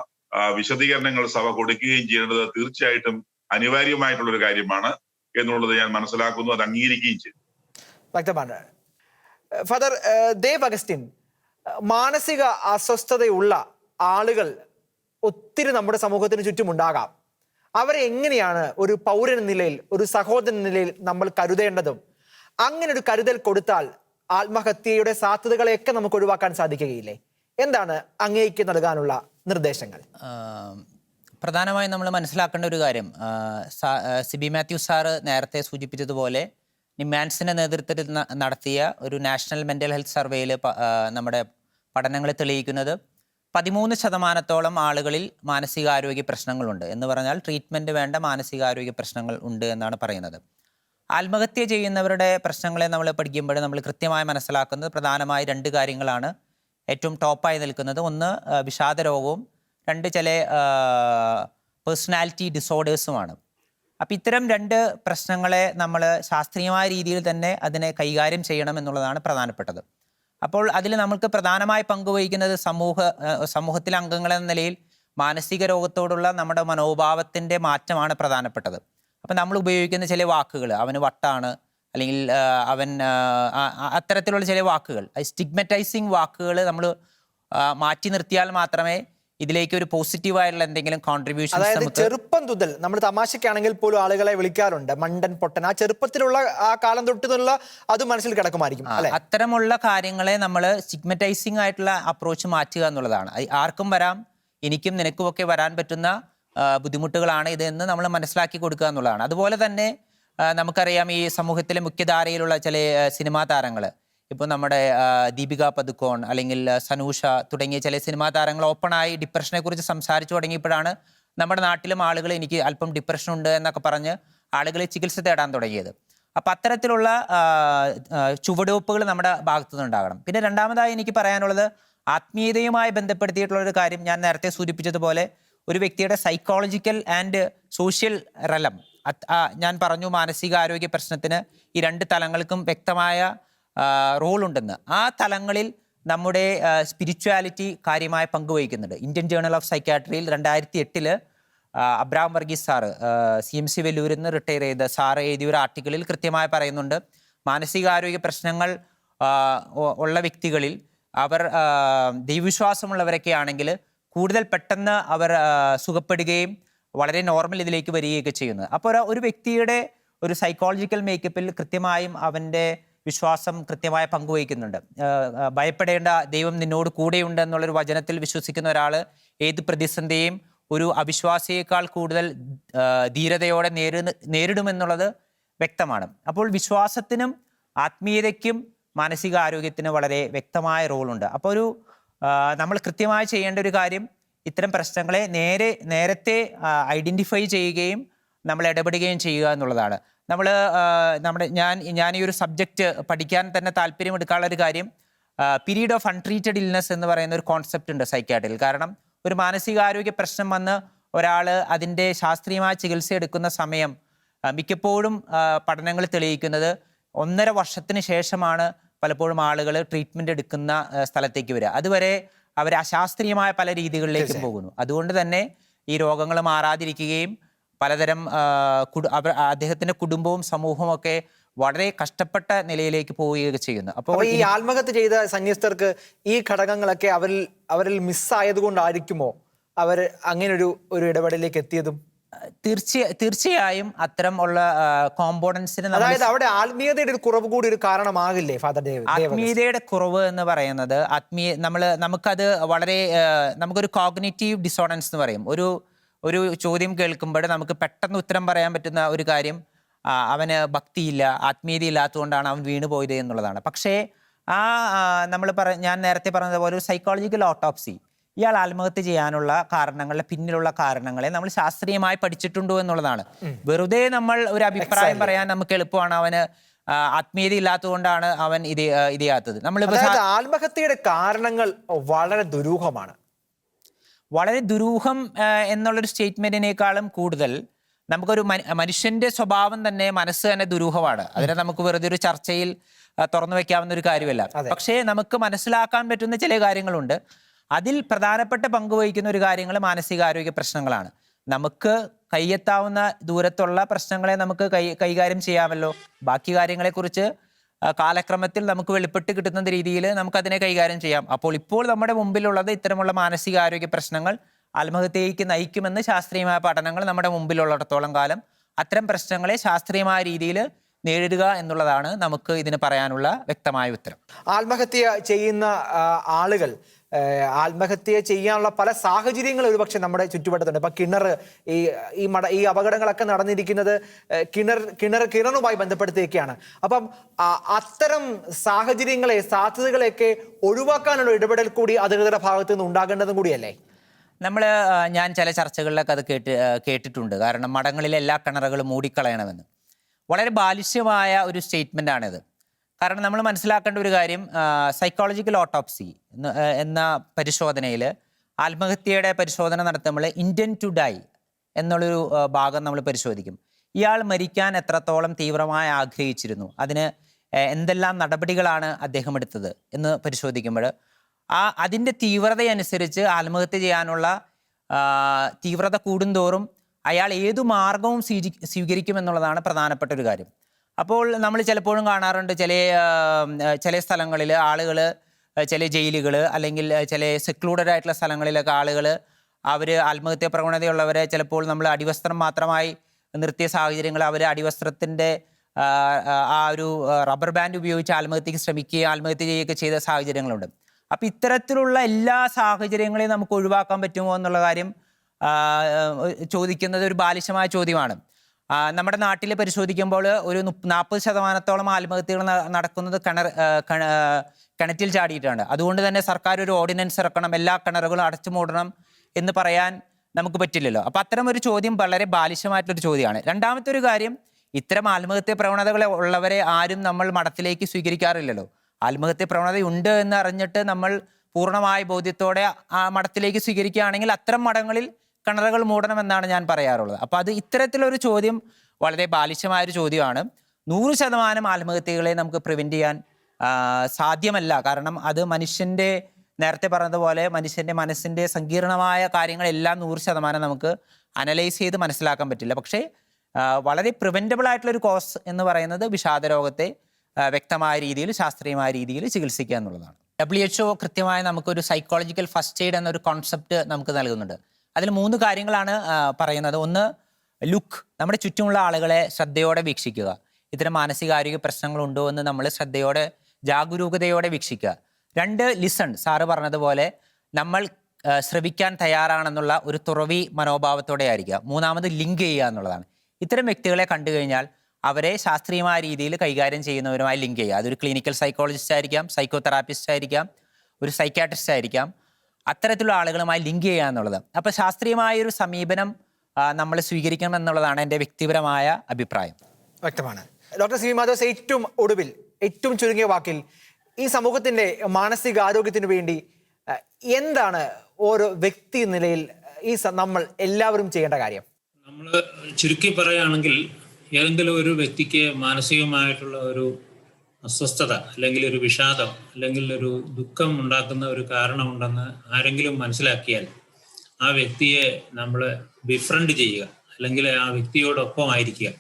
വിശദീകരണങ്ങൾ സഭ കൊടുക്കുകയും ചെയ്യേണ്ടത് തീർച്ചയായിട്ടും അനിവാര്യമായിട്ടുള്ള ഒരു കാര്യമാണ് എന്നുള്ളത് ഞാൻ മനസ്സിലാക്കുന്നു. അത് അംഗീകരിക്കുകയും ചെയ്തു. വ്യക്തമാണ്. ഫാദർ ദേവ് അഗസ്റ്റിൻ, മാനസിക അസ്വസ്ഥതയുള്ള ആളുകൾ ഒത്തിരി നമ്മുടെ സമൂഹത്തിന് ചുറ്റുമുണ്ടാകാം. അവരെ എങ്ങനെയാണ് ഒരു പൗരൻ നിലയിൽ, ഒരു സഹോദരൻ നിലയിൽ നമ്മൾ കരുതേണ്ടതും? അങ്ങനെ ഒരു കരുതൽ കൊടുത്താൽ ആത്മഹത്യയുടെ സാധ്യതകളെയൊക്കെ നമുക്ക് ഒഴിവാക്കാൻ സാധിക്കുകയില്ലേ? എന്താണ് അങ്ങേക്ക് നൽകാനുള്ള നിർദ്ദേശങ്ങൾ? പ്രധാനമായും നമ്മൾ മനസ്സിലാക്കേണ്ട ഒരു കാര്യം, സിബി മാത്യു സാറ് നേരത്തെ സൂചിപ്പിച്ചതുപോലെ നിമാൻസിന്റെ നേതൃത്വത്തിൽ നടത്തിയ ഒരു നാഷണൽ മെന്റൽ ഹെൽത്ത് സർവേയിൽ നമ്മുടെ പഠനങ്ങൾ തെളിയിക്കുന്നത് 13% ആളുകളിൽ മാനസികാരോഗ്യ പ്രശ്നങ്ങളുണ്ട് എന്ന് പറഞ്ഞാൽ ട്രീറ്റ്മെന്റ് വേണ്ട മാനസികാരോഗ്യ പ്രശ്നങ്ങൾ ഉണ്ട് എന്നാണ് പറയുന്നത്. ആത്മഹത്യ ചെയ്യുന്നവരുടെ പ്രശ്നങ്ങളെ നമ്മൾ പഠിക്കുമ്പോൾ നമ്മൾ കൃത്യമായി മനസ്സിലാക്കുന്നത് പ്രധാനമായി 2 കാര്യങ്ങളാണ് ഏറ്റവും ടോപ്പായി നിൽക്കുന്നത്. ഒന്ന് വിഷാദരോഗവും, 2 ചില പേഴ്സണാലിറ്റി ഡിസോർഡേഴ്സുമാണ്. അപ്പം ഇത്തരം 2 പ്രശ്നങ്ങളെ നമ്മൾ ശാസ്ത്രീയമായ രീതിയിൽ തന്നെ അതിനെ കൈകാര്യം ചെയ്യണം എന്നുള്ളതാണ് പ്രധാനപ്പെട്ടത്. അപ്പോൾ അതിൽ നമുക്ക് പ്രധാനമായി പങ്കുവഹിക്കുന്നത് സമൂഹത്തിലെ അംഗങ്ങളെന്ന നിലയിൽ മാനസിക രോഗത്തോടുള്ള നമ്മുടെ മനോഭാവത്തിൻ്റെ മാറ്റമാണ് പ്രധാനപ്പെട്ടത്. അപ്പം നമ്മൾ ഉപയോഗിക്കുന്ന ചില വാക്കുകൾ, അവന് വട്ടാണ്, അല്ലെങ്കിൽ അവൻ അത്തരത്തിലുള്ള ചില വാക്കുകൾ, സ്റ്റിഗ്മറ്റൈസിങ് വാക്കുകൾ നമ്മൾ മാറ്റി നിർത്തിയാൽ മാത്രമേ ഇതിലേക്ക് ഒരു പോസിറ്റീവായിട്ടുള്ള എന്തെങ്കിലും കോൺട്രിബ്യൂഷൻ. അതായത് ചെറുപ്പം മുതൽ നമ്മൾ തമാശക്കാണെങ്കിൽ പോലും ആളുകളെ വിളിക്കാറുണ്ട് മണ്ടൻ, പൊട്ടൻ. ആ ചെറുപ്പത്തിലുള്ള ആ കാലം തൊട്ടുള്ള അത് മനസ്സിൽ കിടക്കുമായിരിക്കും. അത്തരമുള്ള കാര്യങ്ങളെ നമ്മൾ സ്റ്റിഗ്മറ്റൈസിങ് ആയിട്ടുള്ള അപ്രോച്ച് മാറ്റുക എന്നുള്ളതാണ്. ആർക്കും വരാം, എനിക്കും നിനക്കുമൊക്കെ വരാൻ പറ്റുന്ന ബുദ്ധിമുട്ടുകളാണ് ഇതെന്ന് നമ്മൾ മനസ്സിലാക്കി കൊടുക്കുക എന്നുള്ളതാണ്. അതുപോലെ തന്നെ നമുക്കറിയാം ഈ സമൂഹത്തിലെ മുഖ്യധാരയിലുള്ള ചില സിനിമാ താരങ്ങൾ, ഇപ്പോൾ നമ്മുടെ ദീപിക പദുക്കോൺ അല്ലെങ്കിൽ സനൂഷ തുടങ്ങിയ ചില സിനിമാ താരങ്ങൾ ഓപ്പണായി ഡിപ്രഷനെ കുറിച്ച് സംസാരിച്ചു തുടങ്ങിയപ്പോഴാണ് നമ്മുടെ നാട്ടിലും ആളുകൾ എനിക്ക് അല്പം ഡിപ്രഷൻ ഉണ്ട് എന്നൊക്കെ പറഞ്ഞ് ആളുകൾ ചികിത്സ തേടാൻ തുടങ്ങിയത്. അപ്പം അത്തരത്തിലുള്ള ചുവടുവെപ്പുകൾ നമ്മുടെ ഭാഗത്തു നിന്നുണ്ടാകണം. പിന്നെ രണ്ടാമതായി എനിക്ക് പറയാനുള്ളത് ആത്മീയതയുമായി ബന്ധപ്പെടുത്തിയിട്ടുള്ളൊരു കാര്യം, ഞാൻ നേരത്തെ സൂചിപ്പിച്ചതുപോലെ ഒരു വ്യക്തിയുടെ സൈക്കോളജിക്കൽ ആൻഡ് സോഷ്യൽ റലം, ഞാൻ പറഞ്ഞു മാനസികാരോഗ്യ പ്രശ്നത്തിന് ഈ 2 തലങ്ങൾക്കും വ്യക്തമായ റോളുണ്ടെന്ന്. ആ തലങ്ങളിൽ നമ്മുടെ സ്പിരിച്വാലിറ്റി കാര്യമായി പങ്കുവഹിക്കുന്നുണ്ട്. ഇന്ത്യൻ ജേണൽ ഓഫ് സൈക്യാട്രിയിൽ 2008 അബ്രാം വർഗീസ് സാറ് CMC വെല്ലൂരിൽ നിന്ന് റിട്ടയർ ചെയ്ത സാറ് എഴുതിയ ഒരു ആർട്ടിക്കിളിൽ കൃത്യമായി പറയുന്നുണ്ട്, മാനസികാരോഗ്യ പ്രശ്നങ്ങൾ ഉള്ള വ്യക്തികളിൽ അവർ ദൈവവിശ്വാസമുള്ളവരൊക്കെ ആണെങ്കിൽ കൂടുതൽ പെട്ടെന്ന് അവർ സുഖപ്പെടുകയും വളരെ നോർമൽ ഇതിലേക്ക് വരികയൊക്കെ ചെയ്യുന്നത്. അപ്പോൾ ഒരു വ്യക്തിയുടെ ഒരു സൈക്കോളജിക്കൽ മേക്കപ്പിൽ കൃത്യമായും അവൻ്റെ വിശ്വാസം കൃത്യമായി പങ്കുവയ്ക്കുന്നുണ്ട്. ഭയപ്പെടേണ്ട, ദൈവം നിന്നോട് കൂടെയുണ്ട് എന്നുള്ളൊരു വചനത്തിൽ വിശ്വസിക്കുന്ന ഒരാൾ ഏത് പ്രതിസന്ധിയും ഒരു അവിശ്വാസിയേക്കാൾ കൂടുതൽ ധീരതയോടെ നേരിടുമെന്നുള്ളത് വ്യക്തമാണ്. അപ്പോൾ വിശ്വാസത്തിനും ആത്മീയതയ്ക്കും മാനസികാരോഗ്യത്തിന് വളരെ വ്യക്തമായ റോളുണ്ട്. അപ്പോൾ നമ്മൾ കൃത്യമായി ചെയ്യേണ്ട ഒരു കാര്യം ഇത്തരം പ്രശ്നങ്ങളെ നേരത്തെ ഐഡൻറ്റിഫൈ ചെയ്യുകയും നമ്മൾ ഇടപെടുകയും ചെയ്യുക എന്നുള്ളതാണ്. ഞാൻ ഈ ഒരു സബ്ജക്റ്റ് പഠിക്കാൻ തന്നെ താല്പര്യം എടുക്കാനുള്ള ഒരു കാര്യം പീരീഡ് ഓഫ് അൺട്രീറ്റഡ് ഇൽനെസ് എന്ന് പറയുന്ന ഒരു കോൺസെപ്റ്റ് ഉണ്ട് സൈക്യാട്രിയിൽ. കാരണം ഒരു മാനസികാരോഗ്യ പ്രശ്നം വന്ന് ഒരാൾ അതിൻ്റെ ശാസ്ത്രീയമായ ചികിത്സ എടുക്കുന്ന സമയം മിക്കപ്പോഴും പഠനങ്ങൾ തെളിയിക്കുന്നത് 1.5 വർഷത്തിന് ശേഷമാണ് പലപ്പോഴും ആളുകൾ ട്രീറ്റ്മെൻറ്റ് എടുക്കുന്ന സ്ഥലത്തേക്ക് വരിക. അതുവരെ അവർ അശാസ്ത്രീയമായ പല രീതികളിലേക്കും പോകുന്നു. അതുകൊണ്ട് തന്നെ ഈ രോഗങ്ങൾ മാറാതിരിക്കുകയും പലതരം അദ്ദേഹത്തിൻ്റെ കുടുംബവും സമൂഹവും ഒക്കെ വളരെ കഷ്ടപ്പെട്ട നിലയിലേക്ക് പോവുകയൊക്കെ ചെയ്യുന്നു. അപ്പോൾ ഈ ആത്മഹത്യ ചെയ്ത സന്യസ്തർക്ക് ഈ ഘടകങ്ങളൊക്കെ അവരിൽ മിസ്സായത് കൊണ്ടായിരിക്കുമോ അവർ അങ്ങനെ ഒരു ഇടപെടലിലേക്ക് എത്തിയതും? തീർച്ചയായും അത്തരം ഉള്ള കോമ്പോണൻസിന്, അതായത് അവിടെ ആത്മീയതയുടെ ഒരു കുറവ് കൂടി ഒരു കാരണമാകില്ലേ ഫാദർ ഡേവിഡ്? ആത്മീയതയുടെ കുറവ് എന്ന് പറയുന്നത് നമുക്കത് വളരെ നമുക്കൊരു കോഗ്നിറ്റീവ് ഡിസോണൻസ് എന്ന് പറയും. ഒരു ചോദ്യം കേൾക്കുമ്പോൾ നമുക്ക് പെട്ടെന്ന് ഉത്തരം പറയാൻ പറ്റുന്ന ഒരു കാര്യം അവന് ഭക്തിയില്ല, ആത്മീയത ഇല്ലാത്തതുകൊണ്ടാണ് അവൻ വീണു പോയത് എന്നുള്ളതാണ്. പക്ഷേ ഞാൻ നേരത്തെ പറഞ്ഞതുപോലെ ഒരു സൈക്കോളജിക്കൽ ഓട്ടോപ്സി, ഇയാൾ ആത്മഹത്യ ചെയ്യാനുള്ള കാരണങ്ങളുടെ പിന്നിലുള്ള കാരണങ്ങളെ നമ്മൾ ശാസ്ത്രീയമായി പഠിച്ചിട്ടുണ്ടോ എന്നുള്ളതാണ്. വെറുതെ നമ്മൾ ഒരു അഭിപ്രായം പറയാൻ നമുക്ക് എളുപ്പമാണ്. അവന് ആത്മീയത ഇല്ലാത്തതുകൊണ്ടാണ് അവൻ ഇത് ചെയ്യാത്തത്. ആത്മഹത്യയുടെ കാരണങ്ങൾ വളരെ ദുരൂഹമാണ്. വളരെ ദുരൂഹം എന്നുള്ളൊരു സ്റ്റേറ്റ്മെന്റിനേക്കാളും കൂടുതൽ നമുക്കൊരു മനുഷ്യന്റെ സ്വഭാവം തന്നെ, മനസ്സ് തന്നെ ദുരൂഹമാണ്. അതിനെ നമുക്ക് വെറുതെ ഒരു ചർച്ചയിൽ തുറന്നു വെക്കാവുന്ന ഒരു കാര്യമല്ല. പക്ഷേ നമുക്ക് മനസ്സിലാക്കാൻ പറ്റുന്ന ചില കാര്യങ്ങളുണ്ട്. അതിൽ പ്രധാനപ്പെട്ട പങ്ക് വഹിക്കുന്ന ഒരു കാര്യങ്ങൾ മാനസികാരോഗ്യ പ്രശ്നങ്ങളാണ്. നമുക്ക് കയ്യെത്താവുന്ന ദൂരത്തുള്ള പ്രശ്നങ്ങളെ നമുക്ക് കൈകാര്യം ചെയ്യാമല്ലോ. ബാക്കി കാര്യങ്ങളെക്കുറിച്ച് കാലക്രമത്തിൽ നമുക്ക് വെളിപ്പെട്ട് കിട്ടുന്ന രീതിയിൽ നമുക്കതിനെ കൈകാര്യം ചെയ്യാം. അപ്പോൾ ഇപ്പോൾ നമ്മുടെ മുമ്പിലുള്ളത് ഇത്തരമുള്ള മാനസികാരോഗ്യ പ്രശ്നങ്ങൾ ആത്മഹത്യയ്ക്ക് നയിക്കുമെന്ന് ശാസ്ത്രീയമായ പഠനങ്ങൾ നമ്മുടെ മുമ്പിലുള്ളിടത്തോളം കാലം അത്തരം പ്രശ്നങ്ങളെ ശാസ്ത്രീയമായ രീതിയിൽ നേരിടുക എന്നുള്ളതാണ് നമുക്ക് ഇതിന് പറയാനുള്ള വ്യക്തമായ ഉത്തരം. ആത്മഹത്യ ചെയ്യുന്ന ആളുകൾ ആത്മഹത്യ ചെയ്യാനുള്ള പല സാഹചര്യങ്ങൾ ഒരുപക്ഷെ നമ്മുടെ ചുറ്റുവട്ടത്തുണ്ട്. ഇപ്പൊ ഈ അപകടങ്ങളൊക്കെ നടന്നിരിക്കുന്നത് കിണറുമായി ബന്ധപ്പെടുത്തിയൊക്കെയാണ്. അപ്പം അത്തരം സാഹചര്യങ്ങളെ, സാധ്യതകളെയൊക്കെ ഒഴിവാക്കാനുള്ള ഇടപെടൽ കൂടി അധികൃതരുടെ ഭാഗത്തു നിന്ന് ഉണ്ടാകേണ്ടതും കൂടിയല്ലേ? ഞാൻ ചില ചർച്ചകളിലൊക്കെ അത് കേട്ടിട്ടുണ്ട്. കാരണം മഠങ്ങളിലെ എല്ലാ കിണറുകളും മൂടിക്കളയണമെന്ന്. വളരെ ബാലിശ്യമായ ഒരു സ്റ്റേറ്റ്മെൻ്റ് ആണിത്. കാരണം നമ്മൾ മനസ്സിലാക്കേണ്ട ഒരു കാര്യം, സൈക്കോളജിക്കൽ ഓട്ടോപ്സി എന്ന പരിശോധനയിൽ ആത്മഹത്യയുടെ പരിശോധന നടത്തുമ്പോൾ ഇൻറ്റൻറ്റ് ടു ഡൈ എന്നുള്ളൊരു ഭാഗം നമ്മൾ പരിശോധിക്കും. ഇയാൾ മരിക്കാൻ എത്രത്തോളം തീവ്രമായി ആഗ്രഹിച്ചിരുന്നു, അതിന് എന്തെല്ലാം നടപടികളാണ് അദ്ദേഹം എടുത്തത് എന്ന് പരിശോധിക്കുമ്പോൾ അതിൻ്റെ തീവ്രതയനുസരിച്ച് ആത്മഹത്യ ചെയ്യാനുള്ള തീവ്രത കൂടുന്തോറും അയാൾ ഏതു മാർഗവും സ്വീകരിക്കുമെന്നുള്ളതാണ് പ്രധാനപ്പെട്ട ഒരു കാര്യം. അപ്പോൾ നമ്മൾ ചിലപ്പോഴും കാണാറുണ്ട് ചില സ്ഥലങ്ങളിൽ ആളുകൾ, ചില ജയിലുകൾ അല്ലെങ്കിൽ ചില സെക്ലൂഡഡ് ആയിട്ടുള്ള സ്ഥലങ്ങളിലൊക്കെ ആളുകൾ അവർ ആത്മഹത്യാ പ്രവണതയുള്ളവരെ ചിലപ്പോൾ നമ്മൾ അടിവസ്ത്രം മാത്രമായി നിർത്തിയ സാഹചര്യങ്ങൾ, അവർ അടിവസ്ത്രത്തിൻ്റെ ആ ഒരു റബ്ബർ ബാൻഡ് ഉപയോഗിച്ച് ആത്മഹത്യക്ക് ശ്രമിക്കുകയും ആത്മഹത്യ ചെയ്യുകയൊക്കെ ചെയ്ത സാഹചര്യങ്ങളുണ്ട്. അപ്പം ഇത്തരത്തിലുള്ള എല്ലാ സാഹചര്യങ്ങളെയും നമുക്ക് ഒഴിവാക്കാൻ പറ്റുമോ എന്നുള്ള കാര്യം ചോദിക്കുന്നത് ഒരു ബാലിശമായ ചോദ്യമാണ്. നമ്മുടെ നാട്ടിൽ പരിശോധിക്കുമ്പോൾ ഒരു 40% ആത്മഹത്യകൾ നടക്കുന്നത് കിണറ്റിൽ ചാടിയിട്ടാണ്. അതുകൊണ്ട് തന്നെ സർക്കാർ ഒരു ഓർഡിനൻസ് ഇറക്കണം, എല്ലാ കിണറുകളും അടച്ചു മൂടണം എന്ന് പറയാൻ നമുക്ക് പറ്റില്ലല്ലോ. അപ്പം അത്തരം ഒരു ചോദ്യം വളരെ ബാലിശമായിട്ടുള്ളൊരു ചോദ്യമാണ്. രണ്ടാമത്തെ ഒരു കാര്യം, ഇത്തരം ആത്മഹത്യ പ്രവണതകൾ ഉള്ളവരെ ആരും നമ്മൾ മഠത്തിലേക്ക് സ്വീകരിക്കാറില്ലല്ലോ. ആത്മഹത്യ പ്രവണതയുണ്ട് എന്ന് അറിഞ്ഞിട്ട് നമ്മൾ പൂർണ്ണമായ ബോധ്യത്തോടെ ആ മഠത്തിലേക്ക് സ്വീകരിക്കുകയാണെങ്കിൽ അത്തരം മഠങ്ങളിൽ കിണറുകൾ മൂടണമെന്നാണ് ഞാൻ പറയാറുള്ളത്. അപ്പോൾ അത് ഇത്തരത്തിലൊരു ചോദ്യം വളരെ ബാലിശമായൊരു ചോദ്യമാണ്. 100% ആത്മഹത്യകളെ നമുക്ക് പ്രിവെൻറ്റ് ചെയ്യാൻ സാധ്യമല്ല. കാരണം അത് നേരത്തെ പറഞ്ഞതുപോലെ മനുഷ്യൻ്റെ മനസ്സിൻ്റെ സങ്കീർണമായ കാര്യങ്ങളെല്ലാം 100% നമുക്ക് അനലൈസ് ചെയ്ത് മനസ്സിലാക്കാൻ പറ്റില്ല. പക്ഷേ വളരെ പ്രിവെൻറ്റബിൾ ആയിട്ടുള്ളൊരു കോസ് എന്ന് പറയുന്നത് വിഷാദരോഗത്തെ വ്യക്തമായ രീതിയിൽ, ശാസ്ത്രീയമായ രീതിയിൽ ചികിത്സിക്കുക എന്നുള്ളതാണ്. WHO കൃത്യമായി നമുക്കൊരു സൈക്കോളജിക്കൽ ഫസ്റ്റ് എയ്ഡ് എന്നൊരു കോൺസെപ്റ്റ് നമുക്ക് നൽകുന്നുണ്ട്. അതിൽ 3 കാര്യങ്ങളാണ് പറയുന്നത്. ഒന്ന്, ലുക്ക്, നമ്മുടെ ചുറ്റുമുള്ള ആളുകളെ ശ്രദ്ധയോടെ വീക്ഷിക്കുക. ഇത്തരം മാനസികാരോഗ്യ പ്രശ്നങ്ങളുണ്ടോ എന്ന് നമ്മൾ ശ്രദ്ധയോടെ, ജാഗരൂകതയോടെ വീക്ഷിക്കുക. 2, ലിസൺ, സാറ് പറഞ്ഞതുപോലെ നമ്മൾ ശ്രവിക്കാൻ തയ്യാറാണെന്നുള്ള ഒരു തുറവി മനോഭാവത്തോടെ ആയിരിക്കുക. 3, ലിങ്ക് ചെയ്യുക എന്നുള്ളതാണ്. ഇത്തരം വ്യക്തികളെ കണ്ടു കഴിഞ്ഞാൽ അവരെ ശാസ്ത്രീയമായ രീതിയിൽ കൈകാര്യം ചെയ്യുന്നവരുമായി ലിങ്ക് ചെയ്യുക. അതൊരു ക്ലിനിക്കൽ സൈക്കോളജിസ്റ്റ് ആയിരിക്കാം, സൈക്കോ തെറാപ്പിസ്റ്റ് ആയിരിക്കാം, ഒരു സൈക്യാട്രിസ്റ്റ് ആയിരിക്കാം. അത്തരത്തിലുള്ള ആളുകളുമായി ലിങ്ക് ചെയ്യുക എന്നുള്ളത്. അപ്പോൾ ശാസ്ത്രീയമായൊരു സമീപനം നമ്മൾ സ്വീകരിക്കണം എന്നുള്ളതാണ് എൻ്റെ വ്യക്തിപരമായ അഭിപ്രായം. വ്യക്തമാണ്. ഡോക്ടർ സി വി മാധവസ്, ഏറ്റവും ഒടുവിൽ, ഏറ്റവും ചുരുങ്ങിയ വാക്കിൽ ഈ സമൂഹത്തിന്റെ മാനസികാരോഗ്യത്തിന് വേണ്ടി എന്താണ് ഓരോ വ്യക്തി നിലയിൽ നമ്മൾ എല്ലാവരും ചെയ്യേണ്ട കാര്യം? നമ്മൾ ചുരുക്കി പറയുകയാണെങ്കിൽ, ഏതെങ്കിലും ഒരു വ്യക്തിക്ക് മാനസികമായിട്ടുള്ള ഒരു അസ്വസ്ഥത അല്ലെങ്കിൽ ഒരു വിഷാദം അല്ലെങ്കിൽ ഒരു ദുഃഖം ഉണ്ടാക്കുന്ന ഒരു കാരണമുണ്ടെന്ന് ആരെങ്കിലും മനസ്സിലാക്കിയാൽ ആ വ്യക്തിയെ നമ്മൾ ബിഫ്രണ്ട് ചെയ്യുക, അല്ലെങ്കിൽ ആ വ്യക്തിയോടൊപ്പം ആയിരിക്കുക.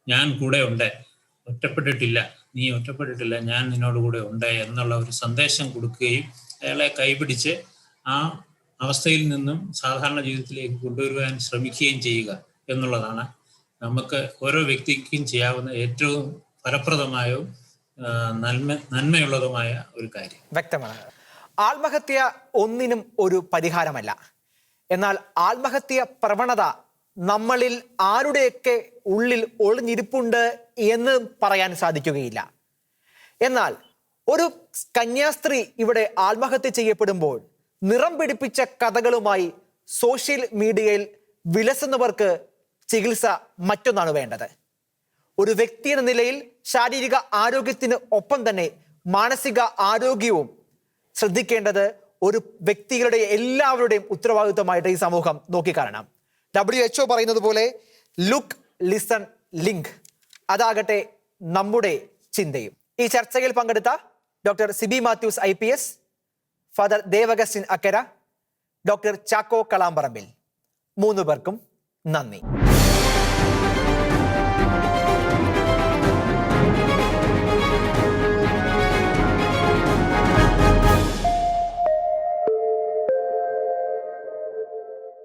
ഞാൻ കൂടെ ഉണ്ട്, ഒറ്റപ്പെട്ടിട്ടില്ല, നീ ഒറ്റപ്പെട്ടിട്ടില്ല, ഞാൻ നിന്നോട് കൂടെ ഉണ്ട് എന്നുള്ള ഒരു സന്ദേശം കൊടുക്കുകയും അയാളെ കൈപിടിച്ച് ആ അവസ്ഥയിൽ നിന്നും സാധാരണ ജീവിതത്തിലേക്ക് കൊണ്ടുവരുവാൻ ശ്രമിക്കുകയും ചെയ്യുക എന്നുള്ളതാണ് നമുക്ക് ഓരോ വ്യക്തിക്കും ചെയ്യാവുന്ന ഏറ്റവും ഫലപ്രദമായോ നന്മയുള്ളതുമായ ഒരു കാര്യം. വ്യക്തമാണ്. ആത്മഹത്യ ഒന്നിനും ഒരു പരിഹാരമല്ല. എന്നാൽ ആത്മഹത്യ പ്രവണത നമ്മളിൽ ആരുടെയൊക്കെ ഉള്ളിൽ ഒളിഞ്ഞിരിപ്പുണ്ട് എന്ന് പറയാൻ സാധിക്കുകയില്ല. എന്നാൽ ഒരു കന്യാസ്ത്രീ ഇവിടെ ആത്മഹത്യ ചെയ്യപ്പെടുമ്പോൾ നിറം പിടിപ്പിച്ച കഥകളുമായി സോഷ്യൽ മീഡിയയിൽ വിലസുന്നവർക്ക് ചികിത്സ മറ്റൊന്നാണ് വേണ്ടത്. ഒരു വ്യക്തി എന്ന നിലയിൽ ശാരീരിക ആരോഗ്യത്തിന് ഒപ്പം തന്നെ മാനസിക ആരോഗ്യവും ശ്രദ്ധിക്കേണ്ടത് ഒരു വ്യക്തികളുടെ എല്ലാവരുടെയും ഉത്തരവാദിത്വമായിട്ട് ഈ സമൂഹം നോക്കിക്കാണണം. WHO പറയുന്നത് പോലെ ലുക്ക്, ലിസൺ, ലിങ്ക്, അതാകട്ടെ നമ്മുടെ ചിന്തയും. ഈ ചർച്ചയിൽ പങ്കെടുത്ത doctor Sibi Mathews IPS, father Dev Augustine Akkara, doctor Chacko Kalamparambil, 3 പേർക്കും നന്ദി.